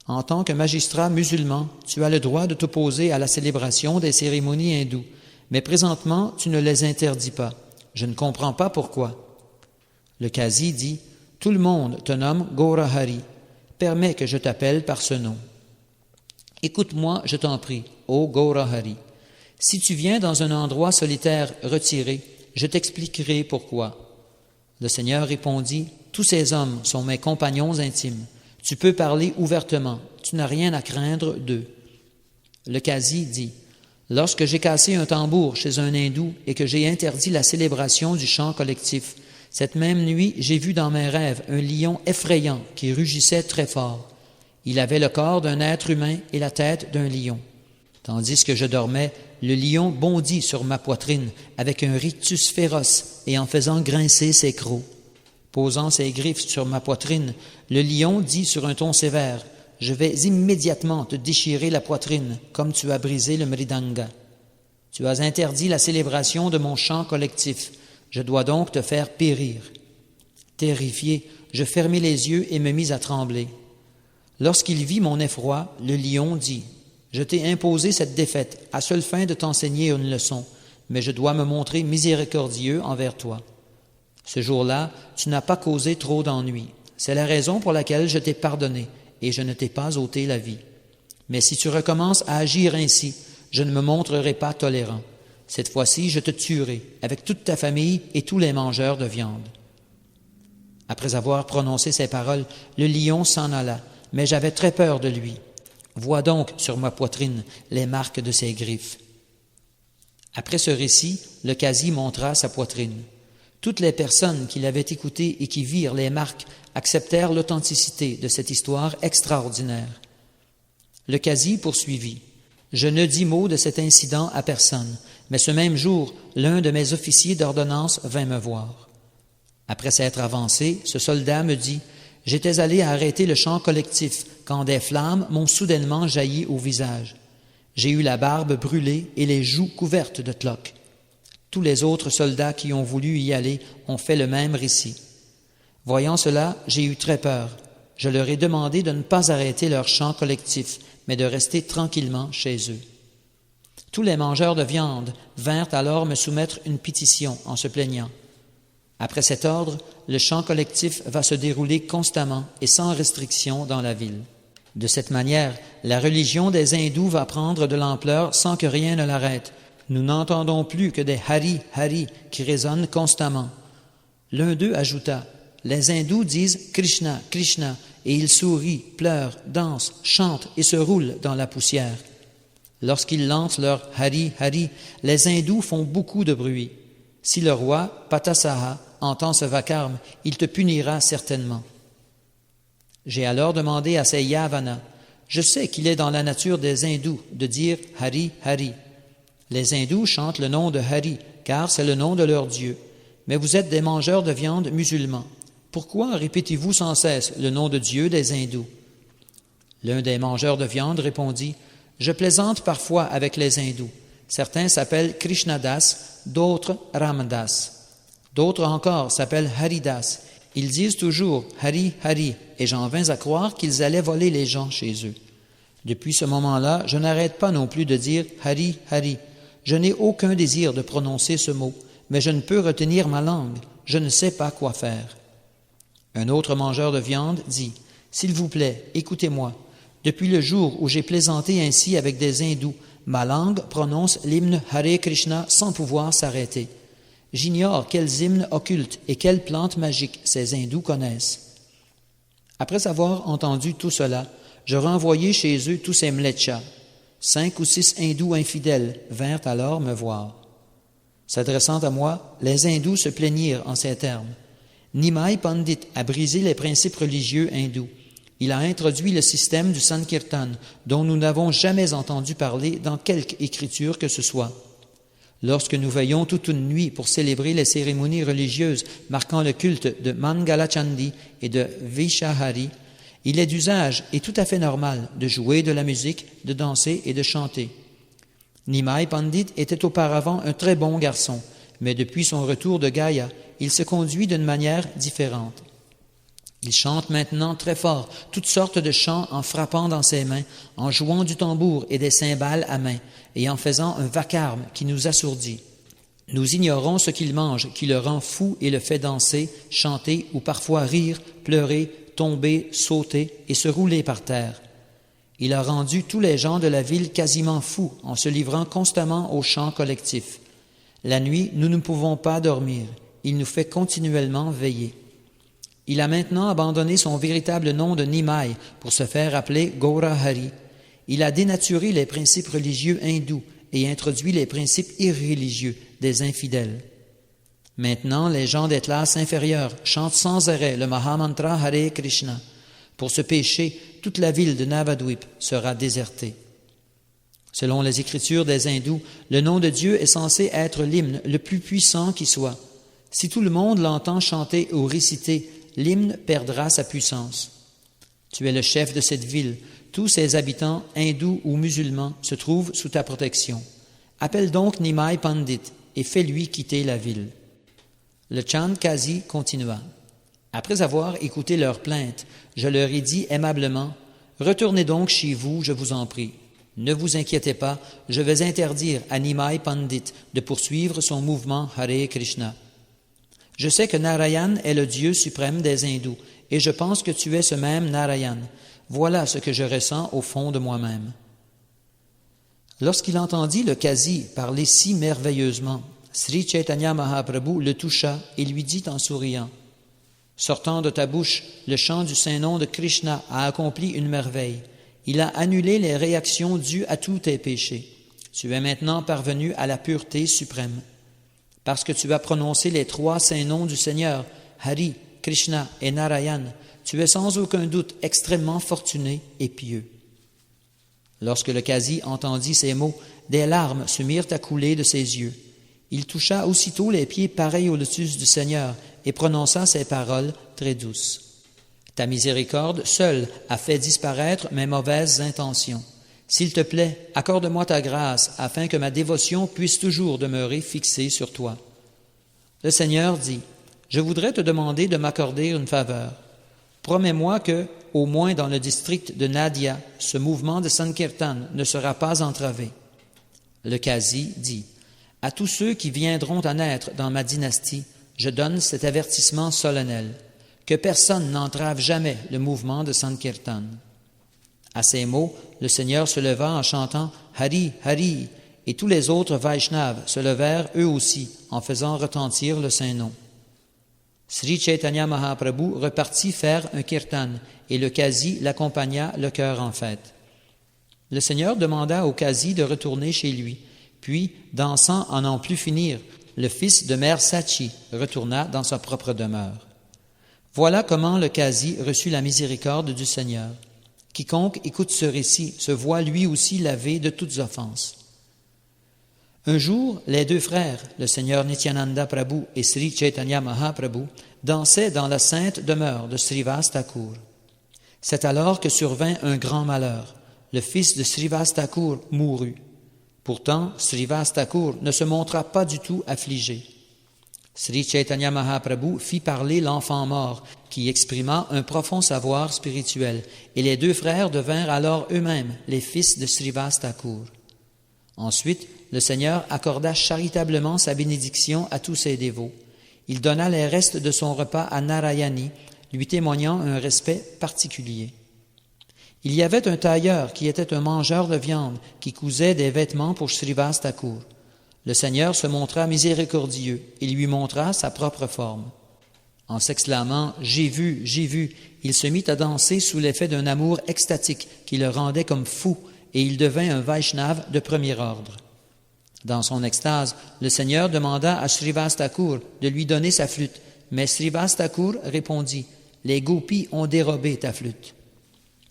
A: En tant que magistrat musulman, tu as le droit de t'opposer à la célébration des cérémonies hindoues, mais présentement, tu ne les interdis pas. Je ne comprends pas pourquoi. » Le Qazi dit, « Tout le monde te nomme Gaurahari. Permets que je t'appelle par ce nom. Écoute-moi, je t'en prie, ô Gaurahari. Si tu viens dans un endroit solitaire retiré, je t'expliquerai pourquoi. » Le Seigneur répondit, « Tous ces hommes sont mes compagnons intimes. Tu peux parler ouvertement, tu n'as rien à craindre d'eux. » Le Qazi dit, « Lorsque j'ai cassé un tambour chez un hindou et que j'ai interdit la célébration du chant collectif, cette même nuit, j'ai vu dans mes rêves un lion effrayant qui rugissait très fort. Il avait le corps d'un être humain et la tête d'un lion. Tandis que je dormais, le lion bondit sur ma poitrine avec un rictus féroce et en faisant grincer ses crocs. Posant ses griffes sur ma poitrine, le lion dit sur un ton sévère, « Je vais immédiatement te déchirer la poitrine, comme tu as brisé le mridanga. Tu as interdit la célébration de mon chant collectif. Je dois donc te faire périr. » Terrifié, je fermai les yeux et me mis à trembler. Lorsqu'il vit mon effroi, le lion dit, « Je t'ai imposé cette défaite à seule fin de t'enseigner une leçon, mais je dois me montrer miséricordieux envers toi. Ce jour-là, tu n'as pas causé trop d'ennuis. C'est la raison pour laquelle je t'ai pardonné et je ne t'ai pas ôté la vie. Mais si tu recommences à agir ainsi, je ne me montrerai pas tolérant. Cette fois-ci, je te tuerai avec toute ta famille et tous les mangeurs de viande. » Après avoir prononcé ces paroles, le lion s'en alla, mais j'avais très peur de lui. Vois donc sur ma poitrine les marques de ses griffes. Après ce récit, le Qazi montra sa poitrine. Toutes les personnes qui l'avaient écouté et qui virent les marques acceptèrent l'authenticité de cette histoire extraordinaire. Le Qazi poursuivit. Je ne dis mot de cet incident à personne, mais ce même jour, l'un de mes officiers d'ordonnance vint me voir. Après s'être avancé, ce soldat me dit « J'étais allé arrêter le chant collectif quand des flammes m'ont soudainement jailli au visage. J'ai eu la barbe brûlée et les joues couvertes de tloques. Tous les autres soldats qui ont voulu y aller ont fait le même récit. Voyant cela, j'ai eu très peur. Je leur ai demandé de ne pas arrêter leur chant collectif, mais de rester tranquillement chez eux. Tous les mangeurs de viande vinrent alors me soumettre une pétition en se plaignant. Après cet ordre, le chant collectif va se dérouler constamment et sans restriction dans la ville. De cette manière, la religion des hindous va prendre de l'ampleur sans que rien ne l'arrête. Nous n'entendons plus que des Hari, Hari qui résonnent constamment. » L'un d'eux ajouta, « Les hindous disent Krishna, Krishna, et ils sourient, pleurent, dansent, chantent et se roulent dans la poussière. Lorsqu'ils lancent leur Hari Hari, les hindous font beaucoup de bruit. Si le roi, Patasaha, entend ce vacarme, il te punira certainement. » J'ai alors demandé à Sayavana, « Je sais qu'il est dans la nature des hindous de dire Hari Hari. Les hindous chantent le nom de Hari, car c'est le nom de leur Dieu. Mais vous êtes des mangeurs de viande musulmans. Pourquoi répétez-vous sans cesse le nom de Dieu des hindous? » L'un des mangeurs de viande répondit, « Je plaisante parfois avec les hindous. Certains s'appellent Krishnadas, d'autres Ramdas. D'autres encore s'appellent Haridas. Ils disent toujours Hari Hari, et j'en vins à croire qu'ils allaient voler les gens chez eux. Depuis ce moment-là, je n'arrête pas non plus de dire Hari Hari. Je n'ai aucun désir de prononcer ce mot, mais je ne peux retenir ma langue. Je ne sais pas quoi faire. » Un autre mangeur de viande dit, « S'il vous plaît, écoutez-moi. Depuis le jour où j'ai plaisanté ainsi avec des hindous, ma langue prononce l'hymne Hare Krishna sans pouvoir s'arrêter. J'ignore quels hymnes occultes et quelles plantes magiques ces hindous connaissent. » Après avoir entendu tout cela, je renvoyai chez eux tous ces mlechas. 5 ou 6 hindous infidèles vinrent alors me voir. S'adressant à moi, les hindous se plaignirent en ces termes. Nimai Pandit a brisé les principes religieux hindous. Il a introduit le système du Sankirtan, dont nous n'avons jamais entendu parler dans quelque écriture que ce soit. Lorsque nous veillons toute une nuit pour célébrer les cérémonies religieuses marquant le culte de Mangalachandi et de Vishahari, il est d'usage et tout à fait normal de jouer de la musique, de danser et de chanter. Nimai Pandit était auparavant un très bon garçon, mais depuis son retour de Gaya, il se conduit d'une manière différente. Il chante maintenant très fort toutes sortes de chants en frappant dans ses mains, en jouant du tambour et des cymbales à main, et en faisant un vacarme qui nous assourdit. Nous ignorons ce qu'il mange, qui le rend fou et le fait danser, chanter ou parfois rire, pleurer, tomber, sauter et se rouler par terre. Il a rendu tous les gens de la ville quasiment fous en se livrant constamment aux chants collectifs. La nuit, nous ne pouvons pas dormir. Il nous fait continuellement veiller. Il a maintenant abandonné son véritable nom de Nimai pour se faire appeler Gaurahari. Il a dénaturé les principes religieux hindous et introduit les principes irréligieux des infidèles. Maintenant, les gens des classes inférieures chantent sans arrêt le Mahamantra Hare Krishna. Pour ce péché, toute la ville de Navadvip sera désertée. Selon les écritures des hindous, le nom de Dieu est censé être l'hymne le plus puissant qui soit. Si tout le monde l'entend chanter ou réciter, l'hymne perdra sa puissance. Tu es le chef de cette ville. Tous ses habitants, hindous ou musulmans, se trouvent sous ta protection. Appelle donc Nimai Pandit et fais-lui quitter la ville. Le Chandkazi continua. Après avoir écouté leurs plaintes, je leur ai dit aimablement, « Retournez donc chez vous, je vous en prie. Ne vous inquiétez pas, je vais interdire à Nimai Pandit de poursuivre son mouvement Hare Krishna. Je sais que Narayan est le Dieu suprême des hindous, et je pense que tu es ce même Narayan. Voilà ce que je ressens au fond de moi-même. » Lorsqu'il entendit le Qazi parler si merveilleusement, Sri Chaitanya Mahaprabhu le toucha et lui dit en souriant, « Sortant de ta bouche, le chant du Saint-Nom de Krishna a accompli une merveille. Il a annulé les réactions dues à tous tes péchés. Tu es maintenant parvenu à la pureté suprême. Parce que tu as prononcé les 3 saints noms du Seigneur, Hari, Krishna et Narayan, tu es sans aucun doute extrêmement fortuné et pieux. » Lorsque le Qazi entendit ces mots, des larmes se mirent à couler de ses yeux. Il toucha aussitôt les pieds pareils au lotus du Seigneur et prononça ces paroles très douces. « Ta miséricorde seule a fait disparaître mes mauvaises intentions. S'il te plaît, accorde-moi ta grâce afin que ma dévotion puisse toujours demeurer fixée sur toi. » Le Seigneur dit, « Je voudrais te demander de m'accorder une faveur. Promets-moi que, au moins dans le district de Nadia, ce mouvement de Sankirtan ne sera pas entravé. » Le Qazi dit, « À tous ceux qui viendront à naître dans ma dynastie, je donne cet avertissement solennel, que personne n'entrave jamais le mouvement de Sankirtan. » À ces mots, le Seigneur se leva en chantant « Hari, Hari » et tous les autres Vaishnavas se levèrent eux aussi en faisant retentir le Saint-Nom. Sri Chaitanya Mahaprabhu repartit faire un kirtan et le Qazi l'accompagna le cœur en fête. Le Seigneur demanda au Qazi de retourner chez lui, puis, dansant à n'en plus finir, le fils de Mère Sachi retourna dans sa propre demeure. Voilà comment le Qazi reçut la miséricorde du Seigneur. Quiconque écoute ce récit se voit lui aussi lavé de toutes offenses. Un jour, les deux frères, le Seigneur Nityananda Prabhu et Sri Chaitanya Mahaprabhu, dansaient dans la sainte demeure de Srivas Thakur. C'est alors que survint un grand malheur. Le fils de Srivas Thakur mourut. Pourtant, Srivas Thakur ne se montra pas du tout affligé. Sri Chaitanya Mahaprabhu fit parler l'enfant mort, qui exprima un profond savoir spirituel, et les deux frères devinrent alors eux-mêmes les fils de Srivas Thakur. Ensuite, le Seigneur accorda charitablement sa bénédiction à tous ses dévots. Il donna les restes de son repas à Narayani, lui témoignant un respect particulier. Il y avait un tailleur qui était un mangeur de viande, qui cousait des vêtements pour Srivas Thakur. Le Seigneur se montra miséricordieux et lui montra sa propre forme. En s'exclamant « J'ai vu, il se mit à danser sous l'effet d'un amour extatique qui le rendait comme fou, et il devint un Vaishnav de premier ordre. Dans son extase, le Seigneur demanda à Srivas Thakur de lui donner sa flûte, mais Srivas Thakur répondit « Les gopis ont dérobé ta flûte. »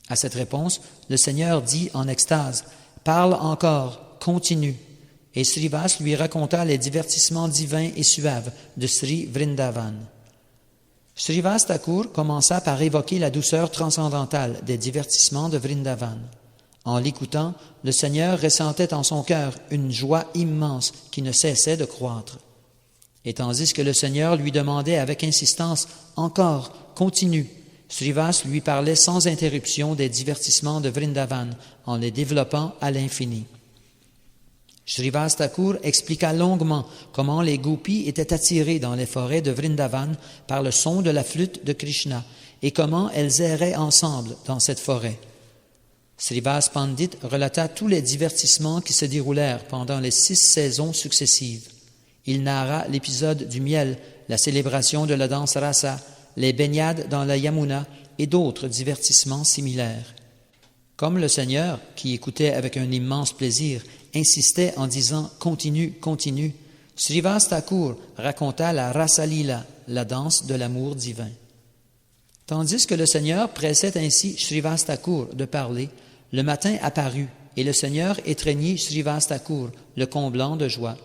A: À cette réponse, le Seigneur dit en extase « Parle encore, continue. » Et Srivas lui raconta les divertissements divins et suaves de Sri Vrindavan. Srivas Thakur commença par évoquer la douceur transcendantale des divertissements de Vrindavan. En l'écoutant, le Seigneur ressentait en son cœur une joie immense qui ne cessait de croître. Et tandis que le Seigneur lui demandait avec insistance « Encore, continue », Srivas lui parlait sans interruption des divertissements de Vrindavan en les développant à l'infini. Srivas Thakur expliqua longuement comment les gopis étaient attirés dans les forêts de Vrindavan par le son de la flûte de Krishna et comment elles erraient ensemble dans cette forêt. Srivas Pandit relata tous les divertissements qui se déroulèrent pendant les 6 saisons successives. Il narra l'épisode du miel, la célébration de la danse rasa, les baignades dans la Yamuna et d'autres divertissements similaires. Comme le Seigneur, qui écoutait avec un immense plaisir, insistait en disant « Continue, continue », Srivas Thakur raconta la Rasa Lila, la danse de l'amour divin. Tandis que le Seigneur pressait ainsi Srivas Thakur de parler, le matin apparut et le Seigneur étreignit Srivas Thakur, le comblant de joie.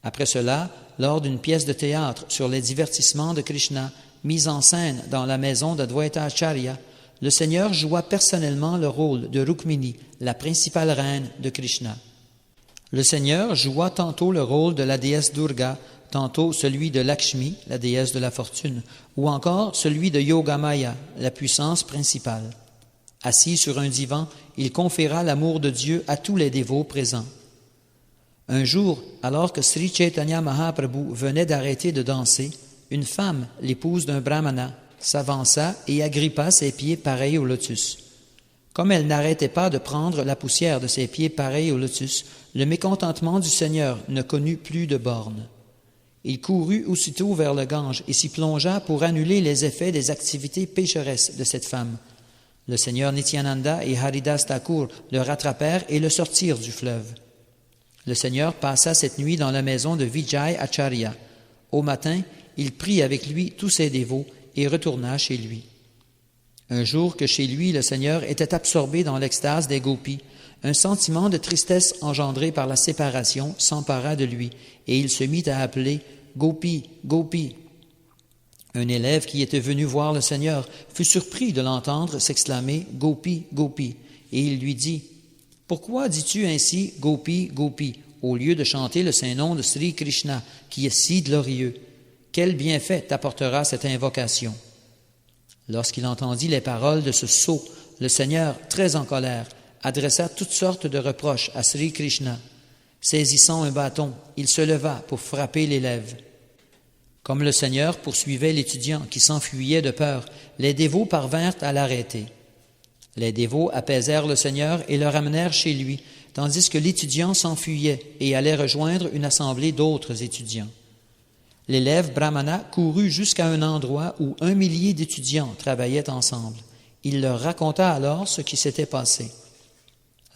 A: Après cela, lors d'une pièce de théâtre sur les divertissements de Krishna, mise en scène dans la maison d'Advaita Acharya, le Seigneur joua personnellement le rôle de Rukmini, la principale reine de Krishna. Le Seigneur joua tantôt le rôle de la déesse Durga, tantôt celui de Lakshmi, la déesse de la fortune, ou encore celui de Yogamaya, la puissance principale. Assis sur un divan, il conféra l'amour de Dieu à tous les dévots présents. Un jour, alors que Sri Chaitanya Mahaprabhu venait d'arrêter de danser, une femme, l'épouse d'un brahmana, s'avança et agrippa ses pieds pareils au lotus. Comme elle n'arrêtait pas de prendre la poussière de ses pieds pareils au lotus, le mécontentement du Seigneur ne connut plus de bornes. Il courut aussitôt vers le Gange et s'y plongea pour annuler les effets des activités pécheresses de cette femme. Le Seigneur Nityananda et Haridas Thakur le rattrapèrent et le sortirent du fleuve. Le Seigneur passa cette nuit dans la maison de Vijay Acharya. Au matin, il prit avec lui tous ses dévots et retourna chez lui. Un jour que chez lui le Seigneur était absorbé dans l'extase des gopis, un sentiment de tristesse engendré par la séparation s'empara de lui, et il se mit à appeler « Gopi, Gopi ». Un élève qui était venu voir le Seigneur fut surpris de l'entendre s'exclamer « Gopi, Gopi », et il lui dit « Pourquoi dis-tu ainsi « Gopi, Gopi » au lieu de chanter le saint nom de Sri Krishna, qui est si glorieux? Quel bienfait t'apportera cette invocation ?» Lorsqu'il entendit les paroles de ce sot, le Seigneur, très en colère, adressa toutes sortes de reproches à Sri Krishna. Saisissant un bâton, il se leva pour frapper l'élève. Comme le Seigneur poursuivait l'étudiant qui s'enfuyait de peur, les dévots parvinrent à l'arrêter. Les dévots apaisèrent le Seigneur et le ramenèrent chez lui, tandis que l'étudiant s'enfuyait et allait rejoindre une assemblée d'autres étudiants. L'élève brahmana courut jusqu'à un endroit où 1 millier d'étudiants travaillaient ensemble. Il leur raconta alors ce qui s'était passé.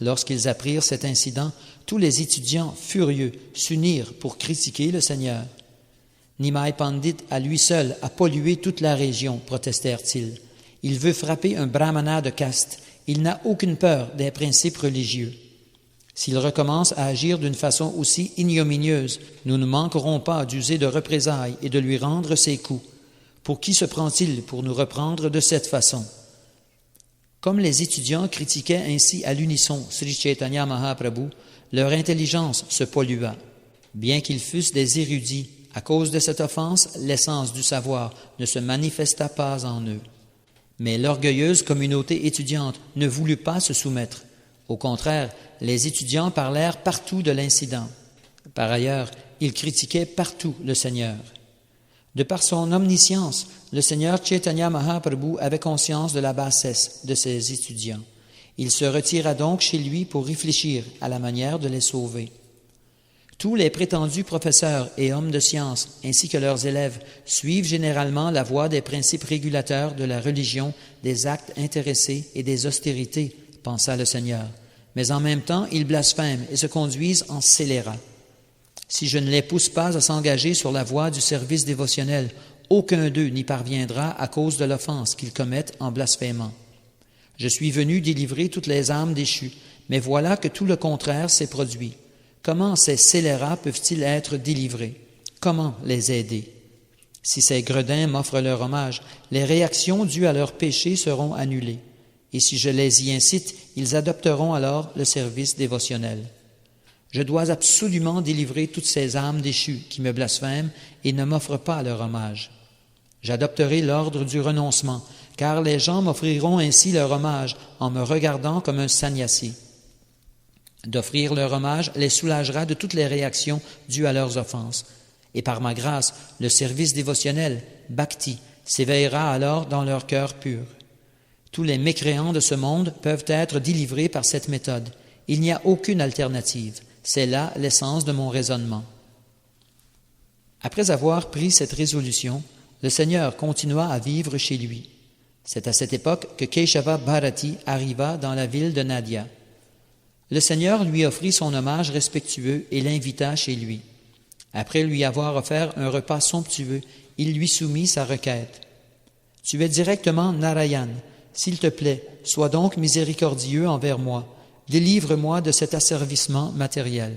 A: Lorsqu'ils apprirent cet incident, tous les étudiants furieux s'unirent pour critiquer le Seigneur. Nimai Pandit, à lui seul, a pollué toute la région, protestèrent-ils. Il veut frapper un brahmana de caste. Il n'a aucune peur des principes religieux. S'il recommence à agir d'une façon aussi ignominieuse, nous ne manquerons pas d'user de représailles et de lui rendre ses coups. Pour qui se prend-il pour nous reprendre de cette façon? Comme les étudiants critiquaient ainsi à l'unisson Sri Chaitanya Mahaprabhu, leur intelligence se pollua. Bien qu'ils fussent des érudits, à cause de cette offense, l'essence du savoir ne se manifesta pas en eux. Mais l'orgueilleuse communauté étudiante ne voulut pas se soumettre. Au contraire, les étudiants parlèrent partout de l'incident. Par ailleurs, ils critiquaient partout le Seigneur. De par son omniscience, le Seigneur Chaitanya Mahaprabhu avait conscience de la bassesse de ses étudiants. Il se retira donc chez lui pour réfléchir à la manière de les sauver. Tous les prétendus professeurs et hommes de science, ainsi que leurs élèves, suivent généralement la voie des principes régulateurs de la religion, des actes intéressés et des austérités, pensa le Seigneur. Mais en même temps, ils blasphèment et se conduisent en scélérats. Si je ne les pousse pas à s'engager sur la voie du service dévotionnel, aucun d'eux n'y parviendra à cause de l'offense qu'ils commettent en blasphémant. Je suis venu délivrer toutes les âmes déchues, mais voilà que tout le contraire s'est produit. Comment ces scélérats peuvent-ils être délivrés? Comment les aider? Si ces gredins m'offrent leur hommage, les réactions dues à leurs péchés seront annulées. Et si je les y incite, ils adopteront alors le service dévotionnel. Je dois absolument délivrer toutes ces âmes déchues qui me blasphèment et ne m'offrent pas leur hommage. J'adopterai l'ordre du renoncement, car les gens m'offriront ainsi leur hommage en me regardant comme un sannyasi. D'offrir leur hommage les soulagera de toutes les réactions dues à leurs offenses. Et par ma grâce, le service dévotionnel, bhakti, s'éveillera alors dans leur cœur pur. Tous les mécréants de ce monde peuvent être délivrés par cette méthode. Il n'y a aucune alternative. C'est là l'essence de mon raisonnement. Après avoir pris cette résolution, le Seigneur continua à vivre chez lui. C'est à cette époque que Keshava Bharati arriva dans la ville de Nadia. Le Seigneur lui offrit son hommage respectueux et l'invita chez lui. Après lui avoir offert un repas somptueux, il lui soumit sa requête. « Tu es directement Narayan. S'il te plaît, sois donc miséricordieux envers moi. Délivre-moi de cet asservissement matériel. »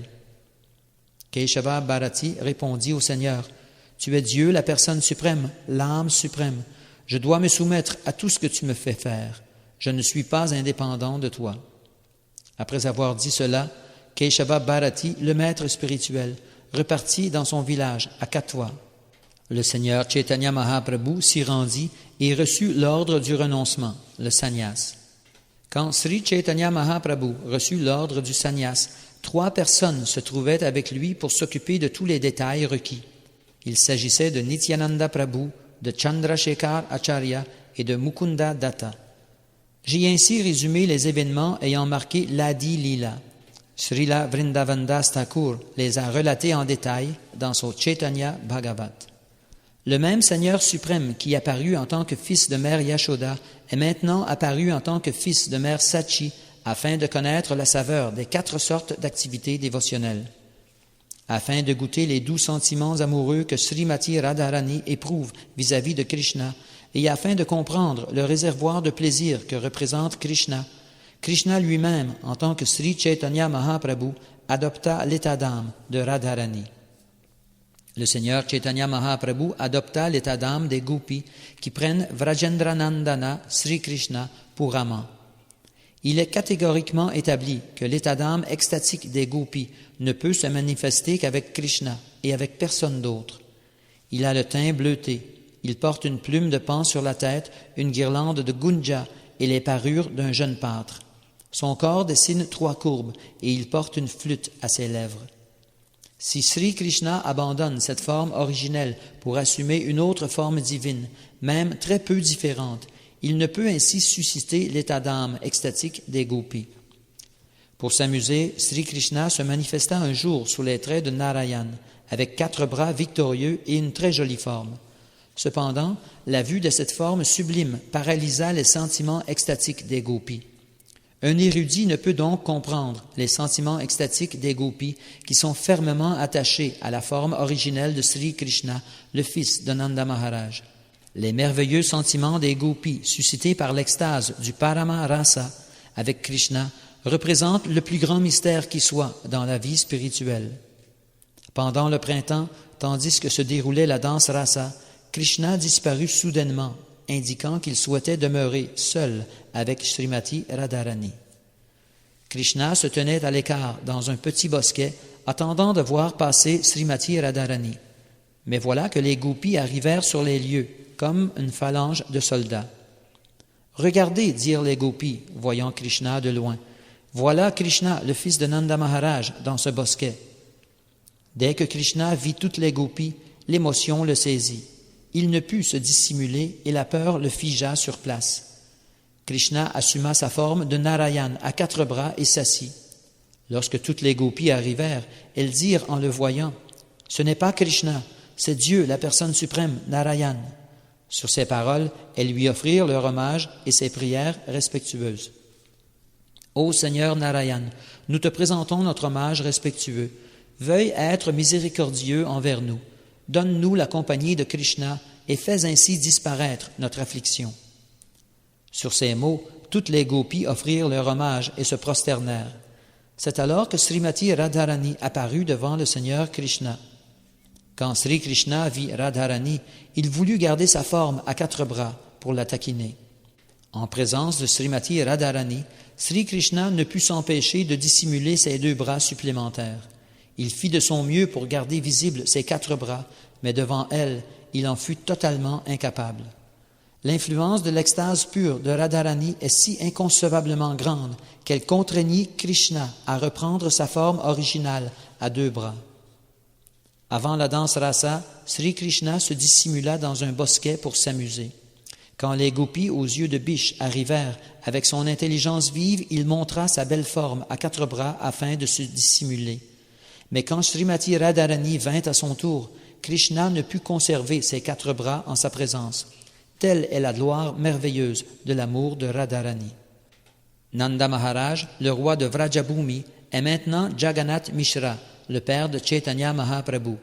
A: Keshava Bharati répondit au Seigneur, « Tu es Dieu, la personne suprême, l'âme suprême. Je dois me soumettre à tout ce que tu me fais faire. Je ne suis pas indépendant de toi. » Après avoir dit cela, Keshava Bharati, le maître spirituel, repartit dans son village, à Katwa. Le Seigneur Chaitanya Mahaprabhu s'y rendit et reçut l'ordre du renoncement, le sannyas. Quand Sri Chaitanya Mahaprabhu reçut l'ordre du sannyas, 3 personnes se trouvaient avec lui pour s'occuper de tous les détails requis. Il s'agissait de Nityananda Prabhu, de Chandrasekhar Acharya et de Mukunda Datta. J'ai ainsi résumé les événements ayant marqué l'Adi Lila. Srila Vrindavandas Thakur les a relatés en détail dans son Chaitanya Bhagavat. Le même Seigneur suprême qui apparut en tant que fils de mère Yashoda est maintenant apparu en tant que fils de mère Sachi afin de connaître la saveur des 4 sortes d'activités dévotionnelles. Afin de goûter les doux sentiments amoureux que Srimati Radharani éprouve vis-à-vis de Krishna et afin de comprendre le réservoir de plaisir que représente Krishna, Krishna lui-même, en tant que Sri Chaitanya Mahaprabhu, adopta l'état d'âme de Radharani. Le Seigneur Chaitanya Mahaprabhu adopta l'état d'âme des gopis qui prennent Vrajendranandana Sri Krishna pour amant. Il est catégoriquement établi que l'état d'âme extatique des gopis ne peut se manifester qu'avec Krishna et avec personne d'autre. Il a le teint bleuté, il porte une plume de paon sur la tête, une guirlande de gunja et les parures d'un jeune pâtre. Son corps dessine 3 courbes et il porte une flûte à ses lèvres. Si Sri Krishna abandonne cette forme originelle pour assumer une autre forme divine, même très peu différente, il ne peut ainsi susciter l'état d'âme extatique des gopis. Pour s'amuser, Sri Krishna se manifesta un jour sous les traits de Narayan, avec 4 bras victorieux et une très jolie forme. Cependant, la vue de cette forme sublime paralysa les sentiments extatiques des gopis. Un érudit ne peut donc comprendre les sentiments extatiques des gopis qui sont fermement attachés à la forme originelle de Sri Krishna, le fils de Nanda Maharaj. Les merveilleux sentiments des gopis suscités par l'extase du Parama Rasa avec Krishna représentent le plus grand mystère qui soit dans la vie spirituelle. Pendant le printemps, tandis que se déroulait la danse Rasa, Krishna disparut soudainement, indiquant qu'il souhaitait demeurer seul avec Srimati Radharani. Krishna se tenait à l'écart dans un petit bosquet, attendant de voir passer Srimati Radharani. Mais voilà que les gopis arrivèrent sur les lieux, comme une phalange de soldats. « Regardez, dirent les gopis, voyant Krishna de loin. Voilà Krishna, le fils de Nanda Maharaj, dans ce bosquet. » Dès que Krishna vit toutes les gopis, l'émotion le saisit. Il ne put se dissimuler et la peur le figea sur place. Krishna assuma sa forme de Narayan à 4 bras et s'assit. Lorsque toutes les gopis arrivèrent, elles dirent en le voyant, « Ce n'est pas Krishna, c'est Dieu, la personne suprême, Narayan. » Sur ces paroles, elles lui offrirent leur hommage et ses prières respectueuses. « Ô Seigneur Narayan, nous te présentons notre hommage respectueux. Veuille être miséricordieux envers nous. Donne-nous la compagnie de Krishna et fais ainsi disparaître notre affliction. » Sur ces mots, toutes les gopis offrirent leur hommage et se prosternèrent. C'est alors que Srimati Radharani apparut devant le Seigneur Krishna. Quand Sri Krishna vit Radharani, il voulut garder sa forme à 4 bras pour la taquiner. En présence de Srimati Radharani, Sri Krishna ne put s'empêcher de dissimuler ses 2 bras supplémentaires. Il fit de son mieux pour garder visibles ses 4 bras, mais devant elle, il en fut totalement incapable. L'influence de l'extase pure de Radharani est si inconcevablement grande qu'elle contraignit Krishna à reprendre sa forme originale à 2 bras. Avant la danse rasa, Sri Krishna se dissimula dans un bosquet pour s'amuser. Quand les gopis aux yeux de biche arrivèrent, avec son intelligence vive, il montra sa belle forme à 4 bras afin de se dissimuler. Mais quand Srimati Radharani vint à son tour, Krishna ne put conserver ses 4 bras en sa présence. Telle est la gloire merveilleuse de l'amour de Radharani. Nanda Maharaj, le roi de Vrajabhumi, est maintenant Jagannath Mishra, le père de Chaitanya Mahaprabhu,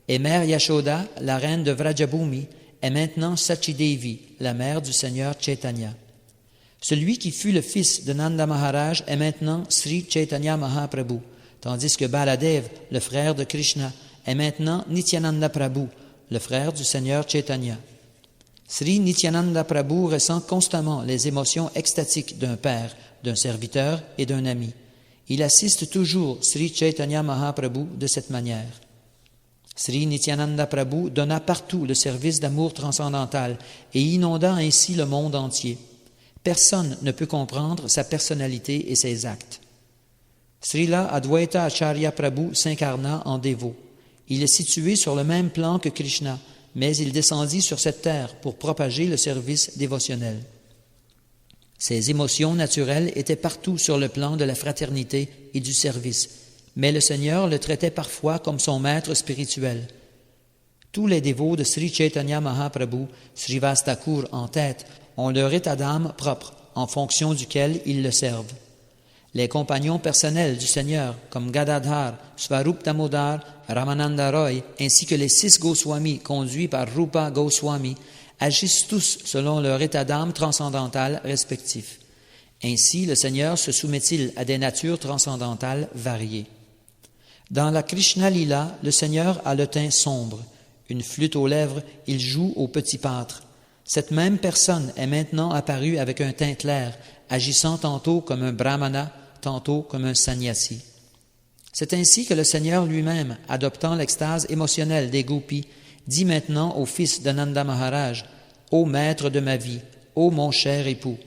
A: et mère Yashoda, la reine de Vrajabhumi, est maintenant Sachidevi, la mère du Seigneur Chaitanya. Celui qui fut le fils de Nanda Maharaj est maintenant Sri Chaitanya Mahaprabhu, tandis que Baladev, le frère de Krishna, est maintenant Nityananda Prabhu, le frère du Seigneur Chaitanya. Sri Nityananda Prabhu ressent constamment les émotions extatiques d'un père, d'un serviteur et d'un ami. Il assiste toujours Sri Chaitanya Mahaprabhu de cette manière. Sri Nityananda Prabhu donna partout le service d'amour transcendantal et inonda ainsi le monde entier. Personne ne peut comprendre sa personnalité et ses actes. Srila Advaita Acharya Prabhu s'incarna en dévot. Il est situé sur le même plan que Krishna, mais il descendit sur cette terre pour propager le service dévotionnel. Ses émotions naturelles étaient partout sur le plan de la fraternité et du service, mais le Seigneur le traitait parfois comme son maître spirituel. Tous les dévots de Sri Chaitanya Mahaprabhu, Srivas Thakur en tête, ont leur état d'âme propre, en fonction duquel ils le servent. Les compagnons personnels du Seigneur, comme Gadadhar, Swarup Damodar, Ramananda Roy, ainsi que les 6 Goswamis conduits par Rupa Goswami, agissent tous selon leur état d'âme transcendantal respectif. Ainsi, le Seigneur se soumet-il à des natures transcendantales variées. Dans la Krishna Lila, le Seigneur a le teint sombre. Une flûte aux lèvres, il joue au petit pâtre. Cette même personne est maintenant apparue avec un teint clair, agissant tantôt comme un brahmana, tantôt comme un sannyasi. C'est ainsi que le Seigneur lui-même, adoptant l'extase émotionnelle des gopis, dit maintenant au fils de Nanda Maharaj, « Ô maître de ma vie, ô mon cher époux ».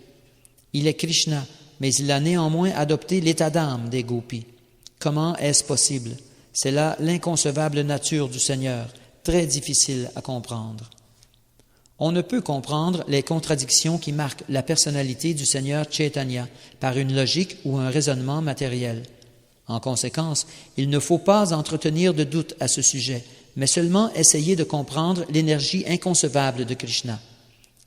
A: Il est Krishna, mais il a néanmoins adopté l'état d'âme des gopis. Comment est-ce possible? C'est là l'inconcevable nature du Seigneur, très difficile à comprendre. On ne peut comprendre les contradictions qui marquent la personnalité du Seigneur Chaitanya par une logique ou un raisonnement matériel. En conséquence, il ne faut pas entretenir de doute à ce sujet, mais seulement essayer de comprendre l'énergie inconcevable de Krishna.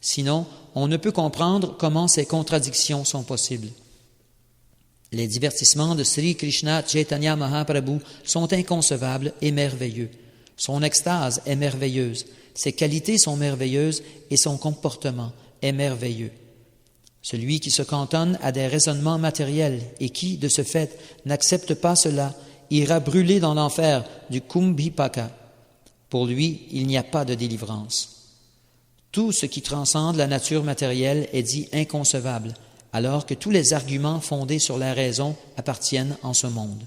A: Sinon, on ne peut comprendre comment ces contradictions sont possibles. Les divertissements de Sri Krishna Chaitanya Mahaprabhu sont inconcevables et merveilleux. Son extase est merveilleuse, ses qualités sont merveilleuses et son comportement est merveilleux. Celui qui se cantonne à des raisonnements matériels et qui, de ce fait, n'accepte pas cela, ira brûler dans l'enfer du Kumbhipaka. Pour lui, il n'y a pas de délivrance. Tout ce qui transcende la nature matérielle est dit inconcevable, alors que tous les arguments fondés sur la raison appartiennent en ce monde.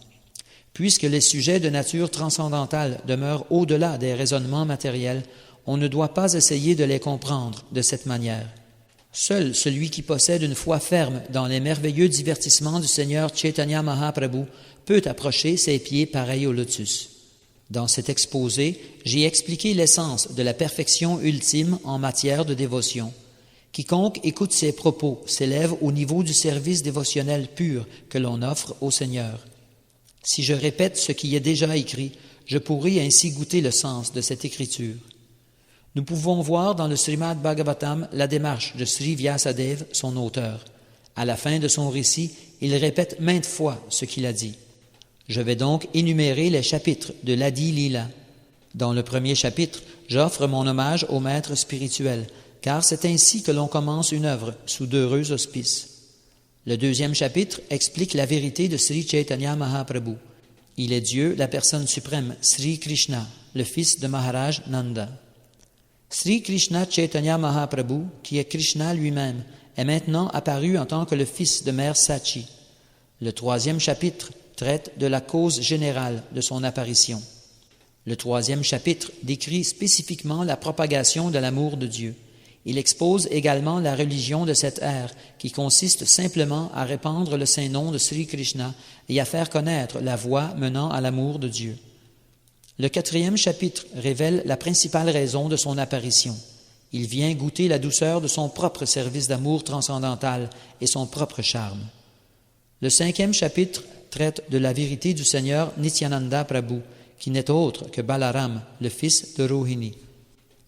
A: Puisque les sujets de nature transcendantale demeurent au-delà des raisonnements matériels, on ne doit pas essayer de les comprendre de cette manière. Seul celui qui possède une foi ferme dans les merveilleux divertissements du Seigneur Chaitanya Mahaprabhu peut approcher ses pieds pareils au lotus. Dans cet exposé, j'ai expliqué l'essence de la perfection ultime en matière de dévotion. Quiconque écoute ces propos s'élève au niveau du service dévotionnel pur que l'on offre au Seigneur. Si je répète ce qui est déjà écrit, je pourrai ainsi goûter le sens de cette écriture. Nous pouvons voir dans le Srimad Bhagavatam la démarche de Sri Vyasadeva, son auteur. À la fin de son récit, il répète maintes fois ce qu'il a dit. Je vais donc énumérer les chapitres de l'Adi Lila. Dans le premier chapitre, j'offre mon hommage au maître spirituel, car c'est ainsi que l'on commence une œuvre sous d'heureux auspices. Le deuxième chapitre explique la vérité de Sri Chaitanya Mahaprabhu. Il est Dieu, la personne suprême, Sri Krishna, le fils de Maharaj Nanda. Sri Krishna Chaitanya Mahaprabhu, qui est Krishna lui-même, est maintenant apparu en tant que le fils de Mère Sachi. Le troisième chapitre traite de la cause générale de son apparition. Le troisième chapitre décrit spécifiquement la propagation de l'amour de Dieu. Il expose également la religion de cette ère, qui consiste simplement à répandre le saint nom de Sri Krishna et à faire connaître la voie menant à l'amour de Dieu. Le quatrième chapitre révèle la principale raison de son apparition. Il vient goûter la douceur de son propre service d'amour transcendantal et son propre charme. Le cinquième chapitre traite de la vérité du Seigneur Nityananda Prabhu, qui n'est autre que Balaram, le fils de Rohini.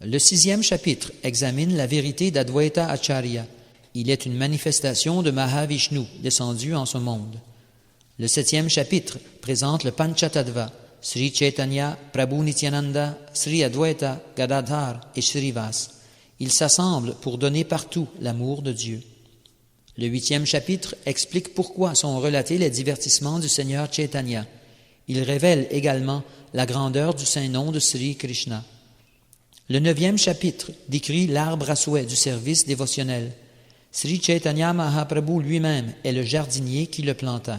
A: Le sixième chapitre examine la vérité d'Advaita Acharya. Il est une manifestation de Mahavishnu descendu en ce monde. Le septième chapitre présente le Panchatattva, Sri Chaitanya, Prabhu Nityananda, Sri Advaita, Gadadhar et Shrivas. Ils s'assemblent pour donner partout l'amour de Dieu. Le huitième chapitre explique pourquoi sont relatés les divertissements du Seigneur Chaitanya. Il révèle également la grandeur du saint nom de Sri Krishna. Le neuvième chapitre décrit l'arbre à souhait du service dévotionnel. Sri Chaitanya Mahaprabhu lui-même est le jardinier qui le planta.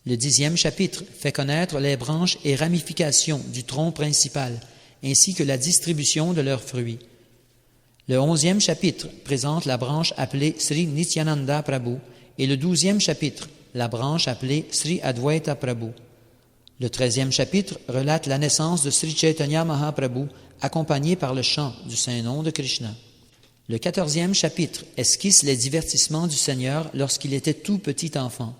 A: Le dixième chapitre fait connaître les branches et ramifications du tronc principal, ainsi que la distribution de leurs fruits. Le 11e chapitre présente la branche appelée Sri Nityananda Prabhu et le 12e chapitre, la branche appelée Sri Advaita Prabhu. Le 13e chapitre relate la naissance de Sri Chaitanya Mahaprabhu accompagné par le chant du saint nom de Krishna. Le 14e chapitre esquisse les divertissements du Seigneur lorsqu'il était tout petit enfant.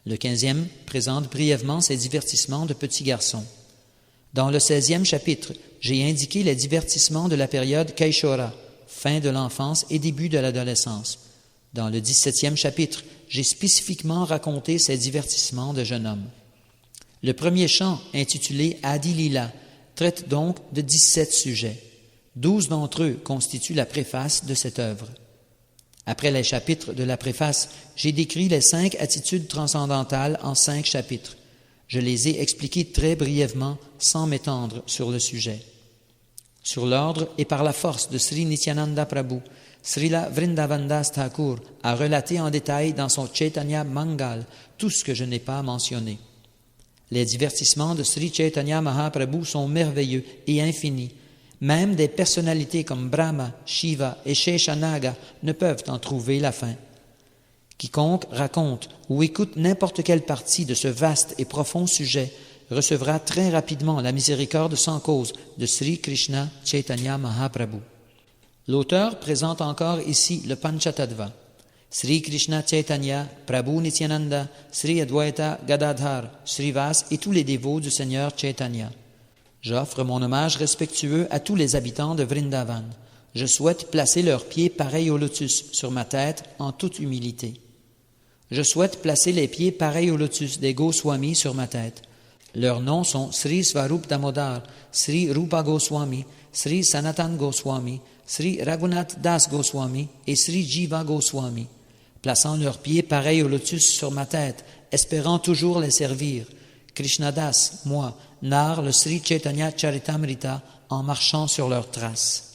A: Le 15e présente brièvement ses divertissements de petit garçon. Dans le 16e chapitre, j'ai indiqué les divertissements de la période Kaishora, fin de l'enfance et début de l'adolescence. Dans le 17e chapitre, j'ai spécifiquement raconté ces divertissements de jeune homme. Le premier chant, intitulé Adi Lila, traite donc de 17 sujets. 12 d'entre eux constituent la préface de cette œuvre. Après les chapitres de la préface, j'ai décrit les 5 attitudes transcendantales en 5 chapitres. Je les ai expliquées très brièvement, sans m'étendre sur le sujet. Sur l'ordre et par la force de Sri Nityananda Prabhu, Srila Vrindavandas Thakur a relaté en détail dans son Chaitanya Mangal tout ce que je n'ai pas mentionné. Les divertissements de Sri Chaitanya Mahaprabhu sont merveilleux et infinis. Même des personnalités comme Brahma, Shiva et Sheshanaga ne peuvent en trouver la fin. Quiconque raconte ou écoute n'importe quelle partie de ce vaste et profond sujet recevra très rapidement la miséricorde sans cause de Sri Krishna Chaitanya Mahaprabhu. L'auteur présente encore ici le Panchatattva. Sri Krishna Chaitanya, Prabhu Nityananda, Sri Advaita Gadadhar, Srivas et tous les dévots du Seigneur Chaitanya. J'offre mon hommage respectueux à tous les habitants de Vrindavan. Je souhaite placer leurs pieds pareils au lotus sur ma tête en toute humilité. Je souhaite placer les pieds pareils au lotus des Goswamis sur ma tête. Leurs noms sont Sri Svarup Damodar, Sri Rupa Goswami, Sri Sanatan Goswami, Sri Raghunath Das Goswami et Sri Jiva Goswami. Plaçant leurs pieds pareils au lotus sur ma tête, espérant toujours les servir. Krishnadas, moi, narre le Sri Chaitanya Charitamrita en marchant sur leurs traces.